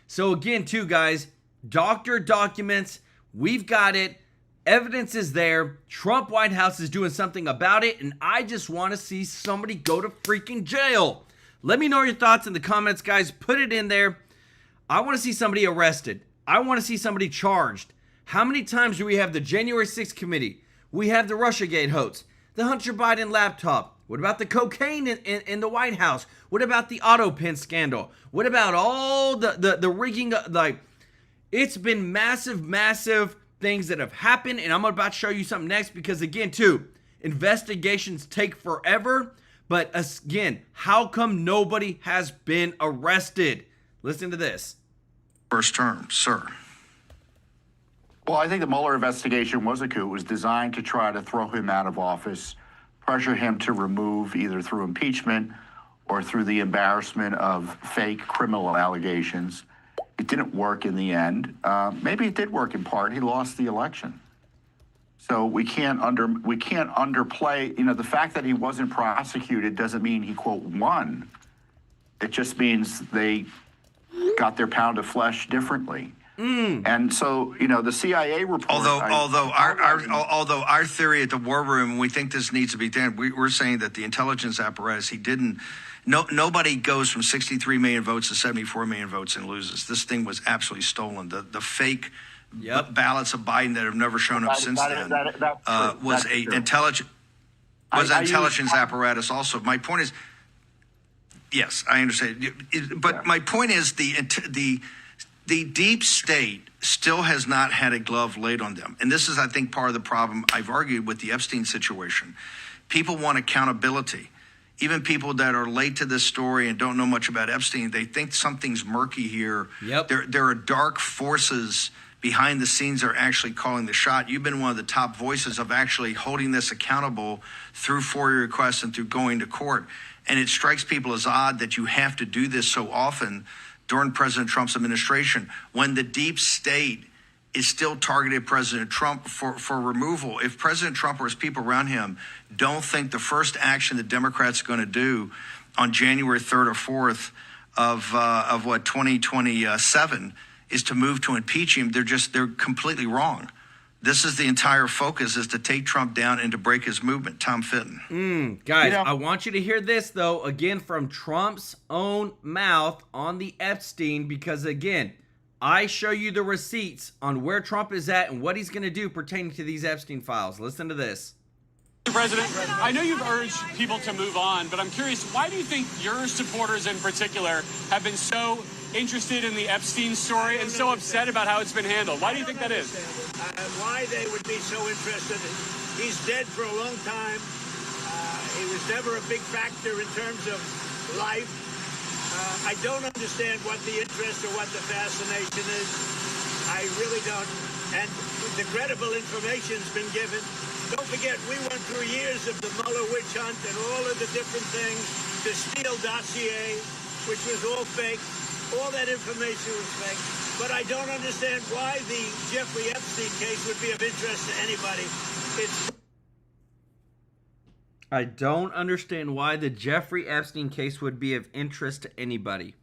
So again, too, guys, doctored documents, we've got it. Evidence is there. Trump White House is doing something about it, and I just want to see somebody go to freaking jail. Let me know your thoughts in the comments, guys. Put it in there. I want to see somebody arrested. I want to see somebody charged. How many times do we have the January 6th committee? We have the Russiagate hoax, the Hunter Biden laptop. What about the cocaine in the White House? What about the autopen scandal? What about all the rigging? It's been massive things that have happened, and I'm about to show you something next because, again, too, investigations take forever. But again, how come nobody has been arrested? Listen to this. First term, sir. Well, I think the Mueller investigation was a coup. It was designed to try to throw him out of office, pressure him to remove either through impeachment or through the embarrassment of fake criminal allegations. It didn't work in the end. Maybe it did work in part. He lost the election. So we can't underplay, the fact that he wasn't prosecuted doesn't mean he, quote, won. It just means they got their pound of flesh differently. And so, the CIA report... Although our theory at the War Room, we think this needs to be done, we're saying that the intelligence apparatus, nobody goes from 63 million votes to 74 million votes and loses. This thing was absolutely stolen. The fake ballots of Biden that have never shown up since then was an intelligence apparatus also. My point is, yes, I understand. But my point is the deep state still has not had a glove laid on them. And this is, I think, part of the problem I've argued with the Epstein situation. People want accountability. Even people that are late to this story and don't know much about Epstein, they think something's murky here. There are dark forces behind the scenes are actually calling the shot. You've been one of the top voices of actually holding this accountable through FOIA requests and through going to court. And it strikes people as odd that you have to do this so often during President Trump's administration when the deep state is still targeted President Trump for removal. If President Trump or his people around him don't think the first action the Democrats are going to do on January 3rd or 4th of 2027 is to move to impeach him, they're completely wrong. This is the entire focus, is to take Trump down and to break his movement. Tom Fitton. Guys, I want you to hear this, though, again, from Trump's own mouth on the Epstein, because, again, I show you the receipts on where Trump is at and what he's going to do pertaining to these Epstein files. Listen to this. Mr. President, I know you've urged people to move on, but I'm curious, why do you think your supporters in particular have been so interested in the Epstein story and so upset about how it's been handled? Why do you think that is? Why they would be so interested. He's dead for a long time. He was never a big factor in terms of life. I don't understand what the interest or what the fascination is. I really don't. And the credible information's been given. Don't forget, we went through years of the Mueller witch hunt and all of the different things, the Steele dossier, which was all fake. All that information was fake. But I don't understand why the Jeffrey Epstein case would be of interest to anybody. I don't understand why the Jeffrey Epstein case would be of interest to anybody.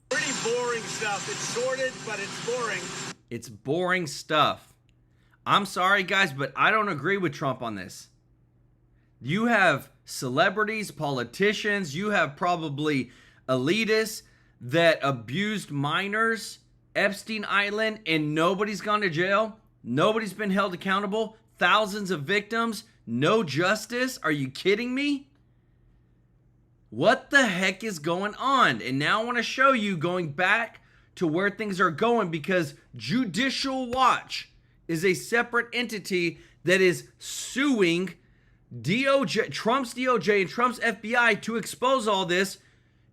Pretty boring stuff. It's sordid, but it's boring. It's boring stuff. I'm sorry, guys, but I don't agree with Trump on this. You have celebrities, politicians, you have probably elitists that abused minors, Epstein Island, and nobody's gone to jail. Nobody's been held accountable. Thousands of victims. No justice. Are you kidding me? What the heck is going on? And now I want to show you going back to where things are going, because Judicial Watch is a separate entity that is suing DOJ, Trump's DOJ and Trump's FBI to expose all this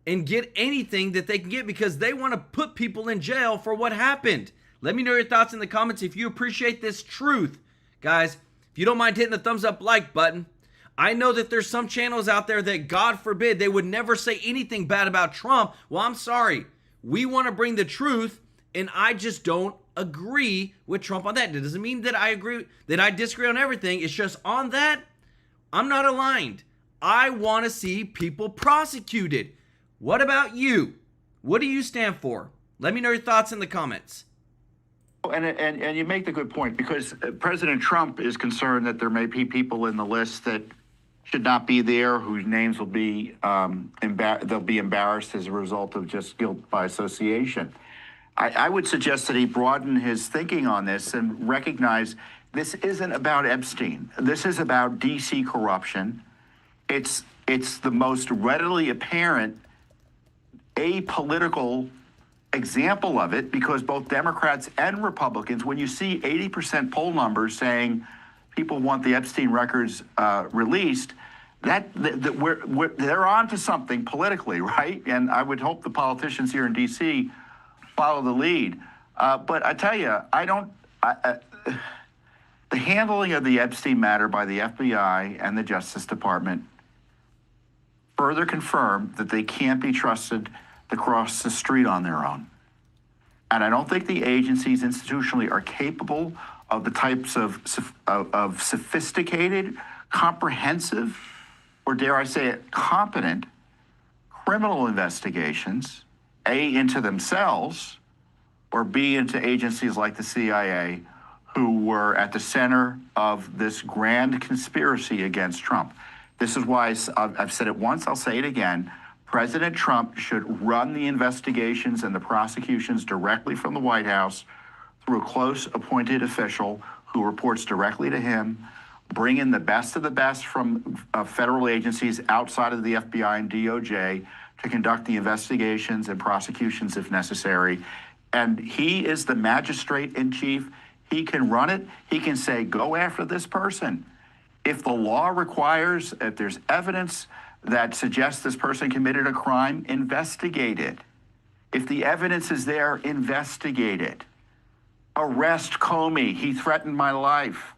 and get anything that they can get, because they want to put people in jail for what happened. Let me know your thoughts in the comments if you appreciate this truth. Guys, if you don't mind hitting the thumbs up like button. I know that there's some channels out there that, God forbid, they would never say anything bad about Trump. Well, I'm sorry. We want to bring the truth, and I just don't agree with Trump on that. It doesn't mean that I agree, that I disagree on everything. It's just on that, I'm not aligned. I want to see people prosecuted. What about you? What do you stand for? Let me know your thoughts in the comments. And you make the good point, because President Trump is concerned that there may be people in the list that should not be there, whose names will be they'll be embarrassed as a result of just guilt by association. I would suggest that he broaden his thinking on this and recognize this isn't about Epstein. This is about DC corruption. It's the most readily apparent apolitical example of it, because both Democrats and Republicans, when you see 80% poll numbers saying people want the Epstein records released, they're on to something politically, right? And I would hope the politicians here in D.C. follow the lead. But I tell you, the handling of the Epstein matter by the FBI and the Justice Department further confirm that they can't be trusted to cross the street on their own. And I don't think the agencies institutionally are capable of the types of sophisticated, comprehensive, or dare I say it, competent criminal investigations, A, into themselves, or B, into agencies like the CIA, who were at the center of this grand conspiracy against Trump. This is why I've said it once, I'll say it again. President Trump should run the investigations and the prosecutions directly from the White House through a close appointed official who reports directly to him, bring in the best of the best from federal agencies outside of the FBI and DOJ to conduct the investigations and prosecutions if necessary. And he is the magistrate in chief. He can run it. He can say, go after this person. If the law requires, if there's evidence that suggests this person committed a crime, investigate it. If the evidence is there, investigate it. Arrest Comey. He threatened my life.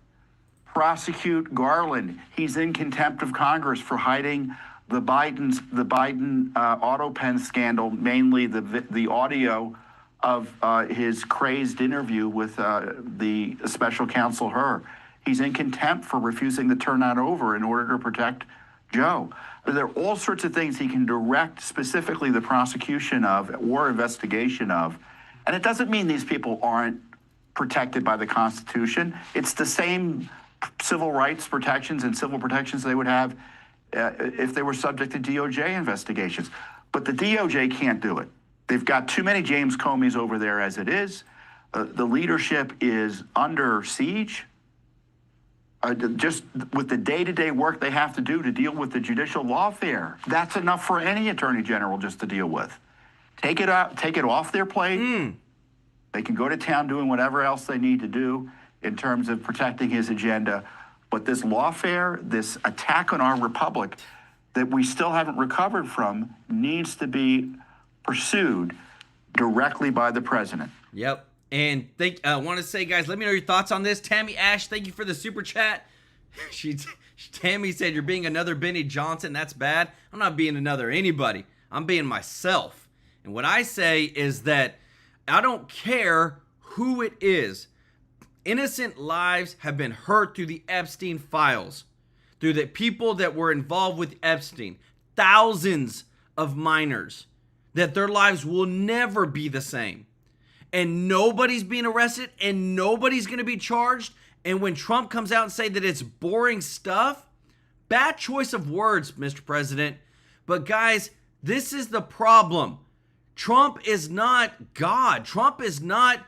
Prosecute Garland. He's in contempt of Congress for hiding the Biden autopen scandal, mainly the audio of his crazed interview with the special counsel Hur. He's in contempt for refusing to turn that over in order to protect Joe. There are all sorts of things he can direct specifically the prosecution of or investigation of. And it doesn't mean these people aren't protected by the Constitution. It's the same civil rights protections and civil protections they would have if they were subject to DOJ investigations. But the DOJ can't do it. They've got too many James Comeys over there as it is. The leadership is under siege. Just with the day-to-day work they have to do to deal with the judicial lawfare, that's enough for any attorney general just to deal with. Take it off their plate. They can go to town doing whatever else they need to do in terms of protecting his agenda. But this lawfare, this attack on our republic that we still haven't recovered from, needs to be pursued directly by the president. Yep. And I want to say, guys, let me know your thoughts on this. Tammy Ash, thank you for the super chat. Tammy said, you're being another Benny Johnson. That's bad. I'm not being another anybody. I'm being myself. And what I say is that I don't care who it is. Innocent lives have been hurt through the Epstein files, through the people that were involved with Epstein. Thousands of minors that their lives will never be the same. And nobody's being arrested and nobody's going to be charged. And when Trump comes out and say that it's boring stuff, bad choice of words, Mr. President. But guys, this is the problem. Trump is not God. Trump is not,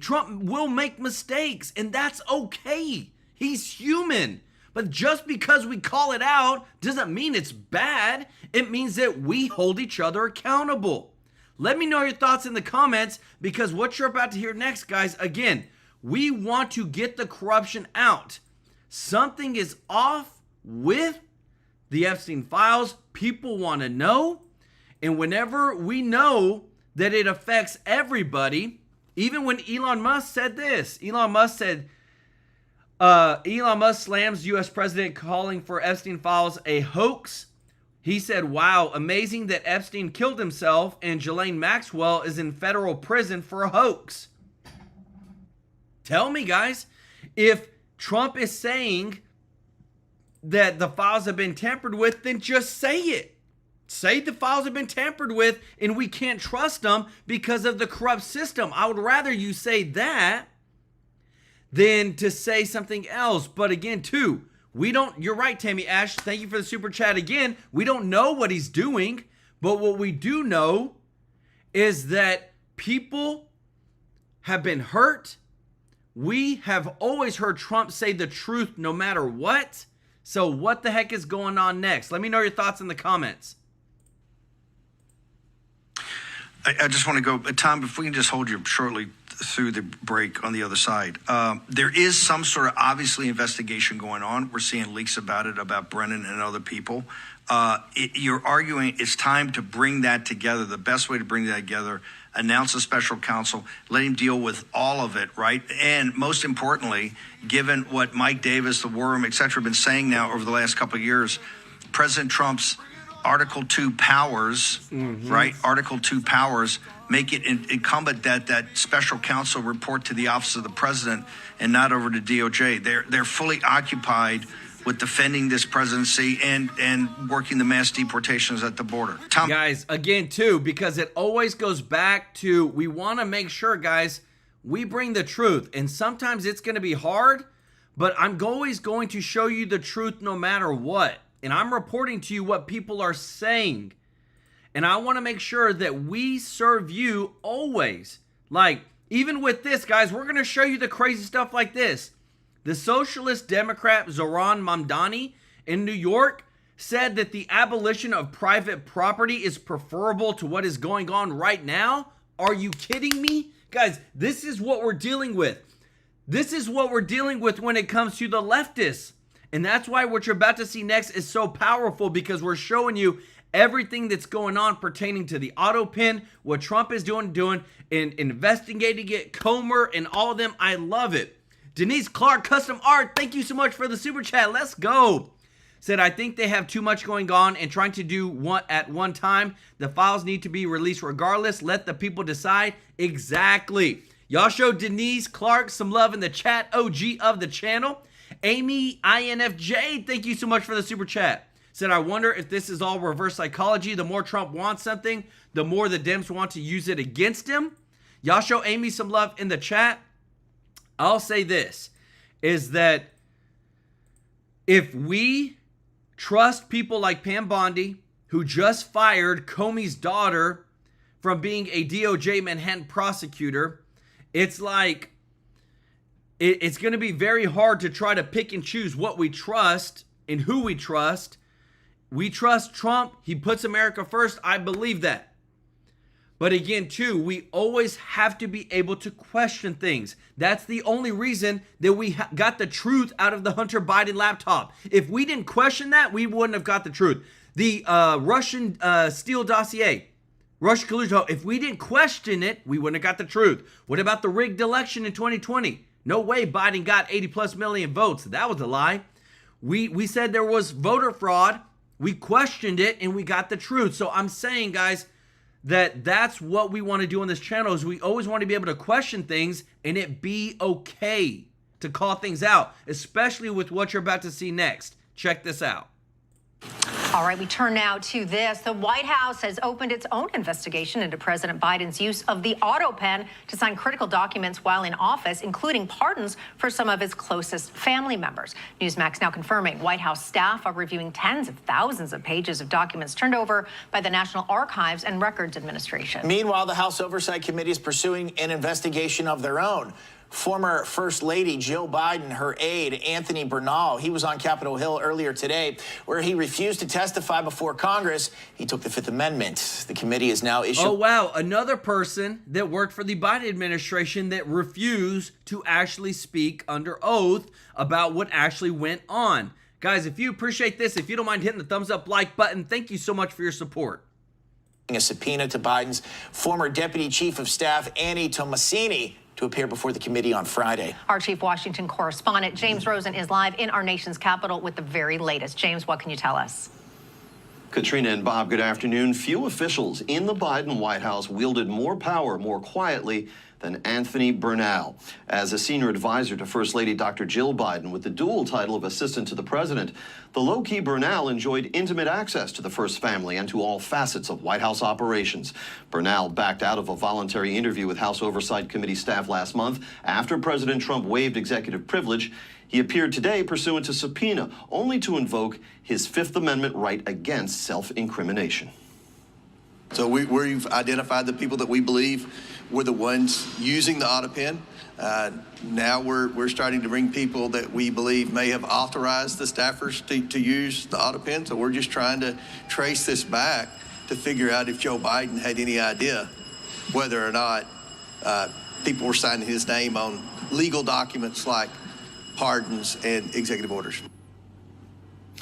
Trump will make mistakes, and that's okay. He's human. But just because we call it out doesn't mean it's bad. It means that we hold each other accountable. Let me know your thoughts in the comments, because what you're about to hear next, guys, again, we want to get the corruption out. Something is off with the Epstein files. People want to know. And whenever we know that it affects everybody, even when Elon Musk said this, Elon Musk slams U.S. president calling for Epstein files a hoax. He said, wow, amazing that Epstein killed himself and Ghislaine Maxwell is in federal prison for a hoax. Tell me, guys, if Trump is saying that the files have been tampered with, then just say it. Say the files have been tampered with and we can't trust them because of the corrupt system. I would rather you say that than to say something else. But again, too, you're right, Tammy Ash. Thank you for the super chat again. We don't know what he's doing, but what we do know is that people have been hurt. We have always heard Trump say the truth no matter what. So what the heck is going on next? Let me know your thoughts in the comments. I just want to go, Tom, if we can just hold you shortly through the break on the other side. There is some sort of obviously investigation going on. We're seeing leaks about it, about Brennan and other people. You're arguing it's time to bring that together. The best way to bring that together, announce a special counsel, let him deal with all of it, right? And most importantly, given what Mike Davis, the Worm, et cetera, have been saying now over the last couple of years, President Trump's Article 2 powers, right? Article 2 powers make it incumbent that that special counsel report to the office of the president and not over to DOJ. They're fully occupied with defending this presidency and working the mass deportations at the border. Tom, guys, again, too, because it always goes back to, we want to make sure, guys, we bring the truth. And sometimes it's going to be hard, but I'm always going to show you the truth no matter what. And I'm reporting to you what people are saying. And I want to make sure that we serve you always. Like, even with this, guys, we're going to show you the crazy stuff like this. The socialist Democrat Zoran Mamdani in New York said that the abolition of private property is preferable to what is going on right now. Are you kidding me? Guys, this is what we're dealing with. This is what we're dealing with when it comes to the leftists. And that's why what you're about to see next is so powerful, because we're showing you everything that's going on pertaining to the autopen, what Trump is doing and investigating it, Comer and all of them. I love it. Denise Clark, Custom Art, thank you so much for the super chat. Let's go. Said, I think they have too much going on and trying to do one at one time. The files need to be released regardless. Let the people decide. Exactly. Y'all show Denise Clark some love in the chat, OG of the channel. Amy INFJ, thank you so much for the super chat. Said, I wonder if this is all reverse psychology. The more Trump wants something, the more the Dems want to use it against him. Y'all show Amy some love in the chat. I'll say this, is that if we trust people like Pam Bondi, who just fired Comey's daughter from being a DOJ Manhattan prosecutor, it's like, it's going to be very hard to try to pick and choose what we trust and who we trust. We trust Trump. He puts America first. I believe that. But again, too, we always have to be able to question things. That's the only reason that we got the truth out of the Hunter Biden laptop. If we didn't question that, we wouldn't have got the truth. The Russian Steele dossier, Russian collusion, if we didn't question it, we wouldn't have got the truth. What about the rigged election in 2020? No way Biden got 80+ million votes. That was a lie. We said there was voter fraud. We questioned it and we got the truth. So I'm saying, guys, that's what we want to do on this channel, is we always want to be able to question things and it be okay to call things out, especially with what you're about to see next. Check this out. All right, we turn now to this. The White House has opened its own investigation into President Biden's use of the autopen to sign critical documents while in office, including pardons for some of his closest family members. Newsmax now confirming White House staff are reviewing tens of thousands of pages of documents turned over by the National Archives and Records Administration. Meanwhile, the House Oversight Committee is pursuing an investigation of their own. Former First Lady Jill Biden, her aide, Anthony Bernal, he was on Capitol Hill earlier today, where he refused to testify before Congress. He took the Fifth Amendment. The committee is now issuing... Oh, wow. Another person that worked for the Biden administration that refused to actually speak under oath about what actually went on. Guys, if you appreciate this, if you don't mind hitting the thumbs up like button, thank you so much for your support. A subpoena to Biden's former Deputy Chief of Staff, Annie Tomasini, to appear before the committee on Friday. Our chief Washington correspondent, James Rosen, is live in our nation's capital with the very latest. James, what can you tell us? Katrina and Bob, good afternoon. Few officials in the Biden White House wielded more power more quietly than Anthony Bernal. As a senior advisor to First Lady Dr. Jill Biden with the dual title of assistant to the president, the low-key Bernal enjoyed intimate access to the first family and to all facets of White House operations. Bernal backed out of a voluntary interview with House Oversight Committee staff last month after President Trump waived executive privilege. He appeared today pursuant to subpoena, only to invoke his Fifth Amendment right against self-incrimination. So we've identified the people that we believe were the ones using the autopen. Now we're starting to bring people that we believe may have authorized the staffers to use the autopen. So we're just trying to trace this back to figure out if Joe Biden had any idea whether or not people were signing his name on legal documents like pardons and executive orders.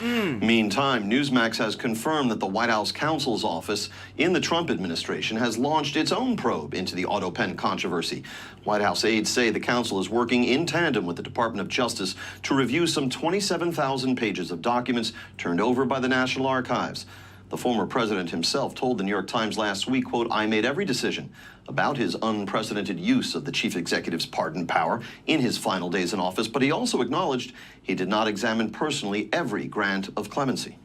Meantime, Newsmax has confirmed that the White House counsel's office in the Trump administration has launched its own probe into the autopen controversy. White House aides say the counsel is working in tandem with the Department of Justice to review some 27,000 pages of documents turned over by the National Archives. The former president himself told the New York Times last week, quote, I made every decision about his unprecedented use of the chief executive's pardon power in his final days in office, but he also acknowledged he did not examine personally every grant of clemency.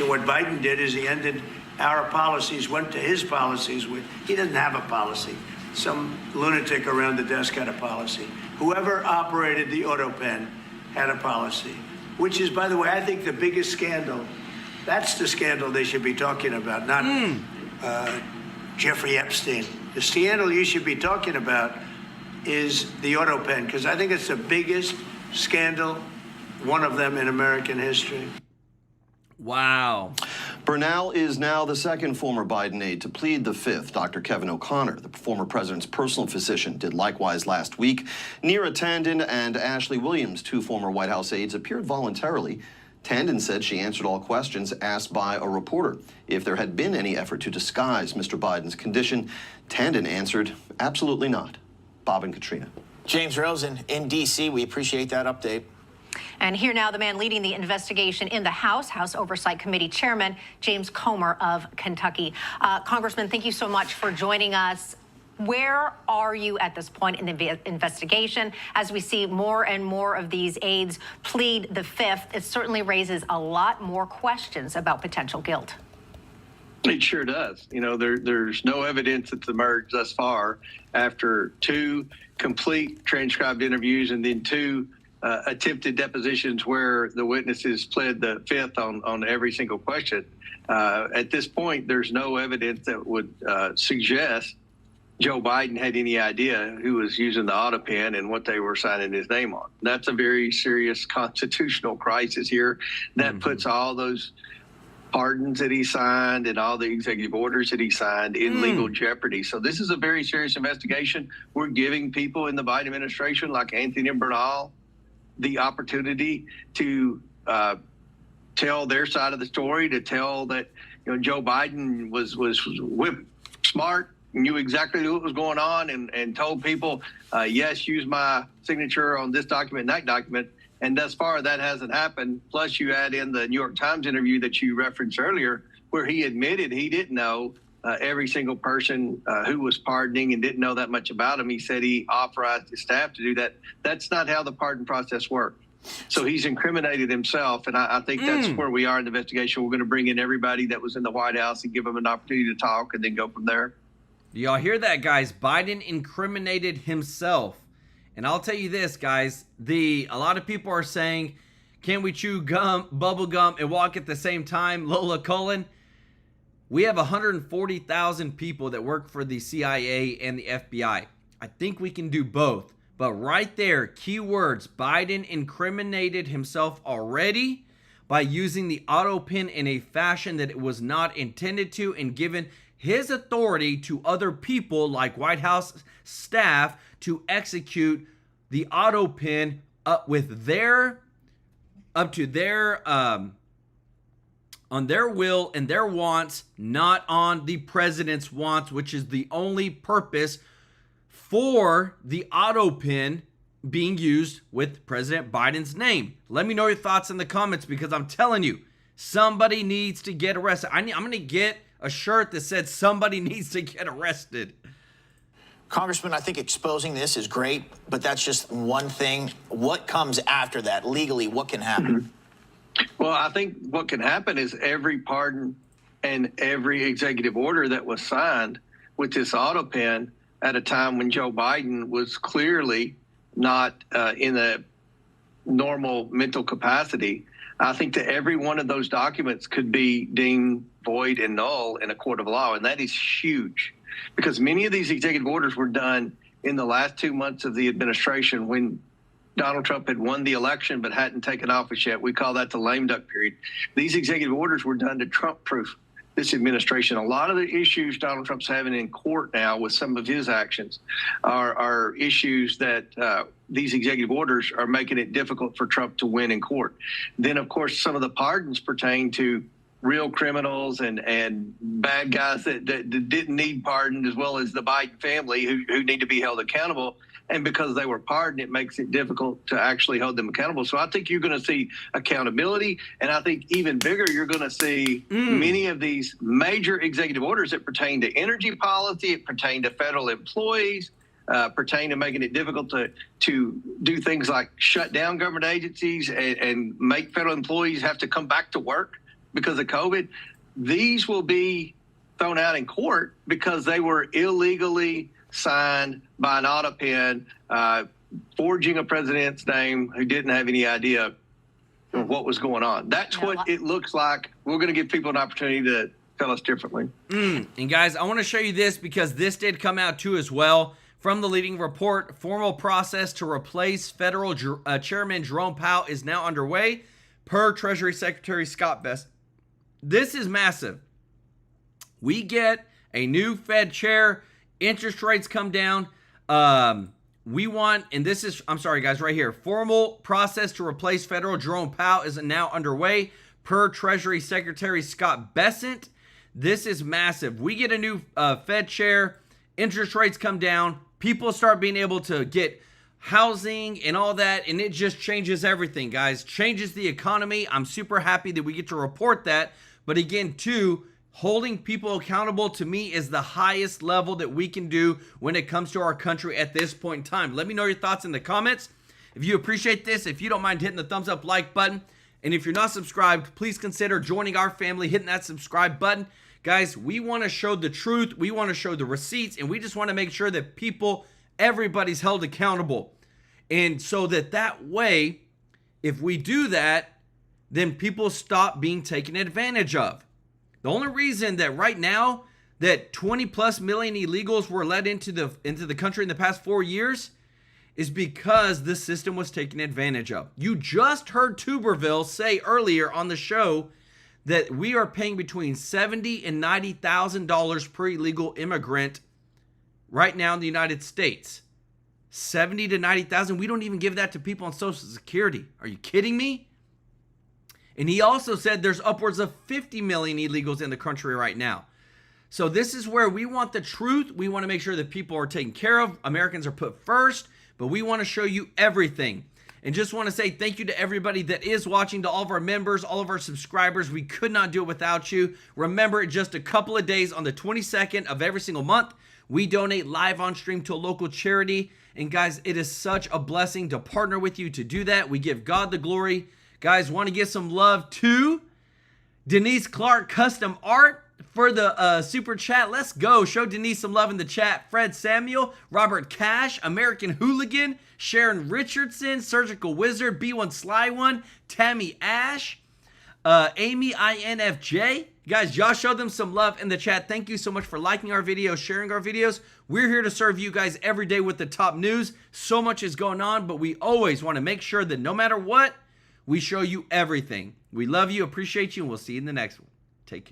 What Biden did is he ended our policies, went to his policies with, he doesn't have a policy. Some lunatic around the desk had a policy. Whoever operated the autopen had a policy, which is, by the way, I think the biggest scandal. That's the scandal they should be talking about, not Jeffrey Epstein. The scandal you should be talking about is the autopen, because I think it's the biggest scandal, one of them in American history. Wow. Bernal is now the second former Biden aide to plead the fifth. Dr. Kevin O'Connor, the former president's personal physician, did likewise last week. Neera Tanden and Ashley Williams, two former White House aides, appeared voluntarily. Tanden said she answered all questions asked by a reporter. If there had been any effort to disguise Mr. Biden's condition, Tanden answered, absolutely not. Bob and Katrina. James Rosen in D.C., we appreciate that update. And here now, the man leading the investigation in the House Oversight Committee Chairman, James Comer of Kentucky. Congressman, thank you so much for joining us. Where are you at this point in the investigation? As we see more and more of these aides plead the fifth, it certainly raises a lot more questions about potential guilt. It sure does. You know, there's no evidence that's emerged thus far after two complete transcribed interviews and then two attempted depositions where the witnesses pled the fifth on every single question. At this point, there's no evidence that would suggest Joe Biden had any idea who was using the autopen and what they were signing his name on. That's a very serious constitutional crisis here. That puts all those pardons that he signed and all the executive orders that he signed in legal jeopardy. So this is a very serious investigation. We're giving people in the Biden administration like Anthony Bernal the opportunity to tell their side of the story, to tell that Joe Biden was whip smart, knew exactly what was going on, and told people, yes, use my signature on this document and that document. And thus far, that hasn't happened. Plus, you add in the New York Times interview that you referenced earlier, where he admitted he didn't know every single person who was pardoning and didn't know that much about him. He said he authorized his staff to do that. That's not how the pardon process works. So he's incriminated himself, and I think that's where we are in the investigation. We're going to bring in everybody that was in the White House and give them an opportunity to talk and then go from there. Do y'all hear that, guys? Biden incriminated himself. And I'll tell you this, guys, a lot of people are saying, can we chew bubble gum and walk at the same time? Lola Cullen, we have 140,000 people that work for the CIA and the FBI. I think we can do both. But right there, keywords, Biden incriminated himself already by using the autopen in a fashion that it was not intended to, and given his authority to other people like White House staff to execute the autopen on their will and their wants, not on the president's wants, which is the only purpose for the autopen being used with President Biden's name. Let me know your thoughts in the comments, because I'm telling you, somebody needs to get arrested. I'm going to get a shirt that said somebody needs to get arrested. Congressman, I think exposing this is great, but that's just one thing. What comes after that legally? What can happen? Well, I think what can happen is every pardon and every executive order that was signed with this autopen at a time when Joe Biden was clearly not in a normal mental capacity, I think that every one of those documents could be deemed void and null in a court of law. And that is huge, because many of these executive orders were done in the last 2 months of the administration when Donald Trump had won the election but hadn't taken office yet. We call that the lame duck period. These executive orders were done to Trump-proof this administration. A lot of the issues Donald Trump's having in court now with some of his actions are issues that these executive orders are making it difficult for Trump to win in court. Then, of course, some of the pardons pertain to real criminals and bad guys that didn't need pardoned, as well as the Biden family who need to be held accountable. And because they were pardoned, it makes it difficult to actually hold them accountable. So I think you're going to see accountability. And I think even bigger, you're going to see many of these major executive orders that pertain to energy policy, it pertain to federal employees, pertain to making it difficult to do things like shut down government agencies and make federal employees have to come back to work because of COVID. These will be thrown out in court because they were illegally signed by an autopen, forging a president's name who didn't have any idea of what was going on. That's what it looks like. We're going to give people an opportunity to tell us differently. And guys, I want to show you this because this did come out too as well. From the leading report, formal process to replace federal Chairman Jerome Powell is now underway, per Treasury Secretary Scott this is massive. We get a new Fed chair. Interest rates come down. We want, and this is, I'm sorry guys, right here. Formal process to replace federal Jerome Powell is now underway per Treasury Secretary Scott Bessent. This is massive. We get a new Fed chair. Interest rates come down. People start being able to get housing and all that, and it just changes everything, guys. Changes the economy. I'm super happy that we get to report that. But again, too, holding people accountable to me is the highest level that we can do when it comes to our country at this point in time. Let me know your thoughts in the comments. If you appreciate this, if you don't mind hitting the thumbs up like button, and if you're not subscribed, please consider joining our family, hitting that subscribe button. Guys, we want to show the truth. We want to show the receipts, and we just want to make sure that people, everybody's held accountable. And so that way, if we do that, then people stop being taken advantage of. The only reason that right now that 20 plus million illegals were let into the country in the past 4 years is because the system was taken advantage of. You just heard Tuberville say earlier on the show that we are paying between $70,000 and $90,000 per illegal immigrant right now in the United States. 70 to 90,000. We don't even give that to people on Social Security. Are you kidding me? And he also said there's upwards of 50 million illegals in the country right now. So this is where we want the truth. We want to make sure that people are taken care of. Americans are put first, but we want to show you everything. And just want to say thank you to everybody that is watching, to all of our members, all of our subscribers. We could not do it without you. Remember, in just a couple of days on the 22nd of every single month, we donate live on stream to a local charity. And guys, it is such a blessing to partner with you to do that. We give God the glory. Guys, want to give some love to Denise Clark Custom Art for the super chat. Let's go. Show Denise some love in the chat. Fred Samuel, Robert Cash, American Hooligan, Sharon Richardson, Surgical Wizard, B1 Sly One, Tammy Ash, Amy INFJ. Guys, y'all show them some love in the chat. Thank you so much for liking our videos, sharing our videos. We're here to serve you guys every day with the top news. So much is going on, but we always want to make sure that no matter what, we show you everything. We love you, appreciate you, and we'll see you in the next one.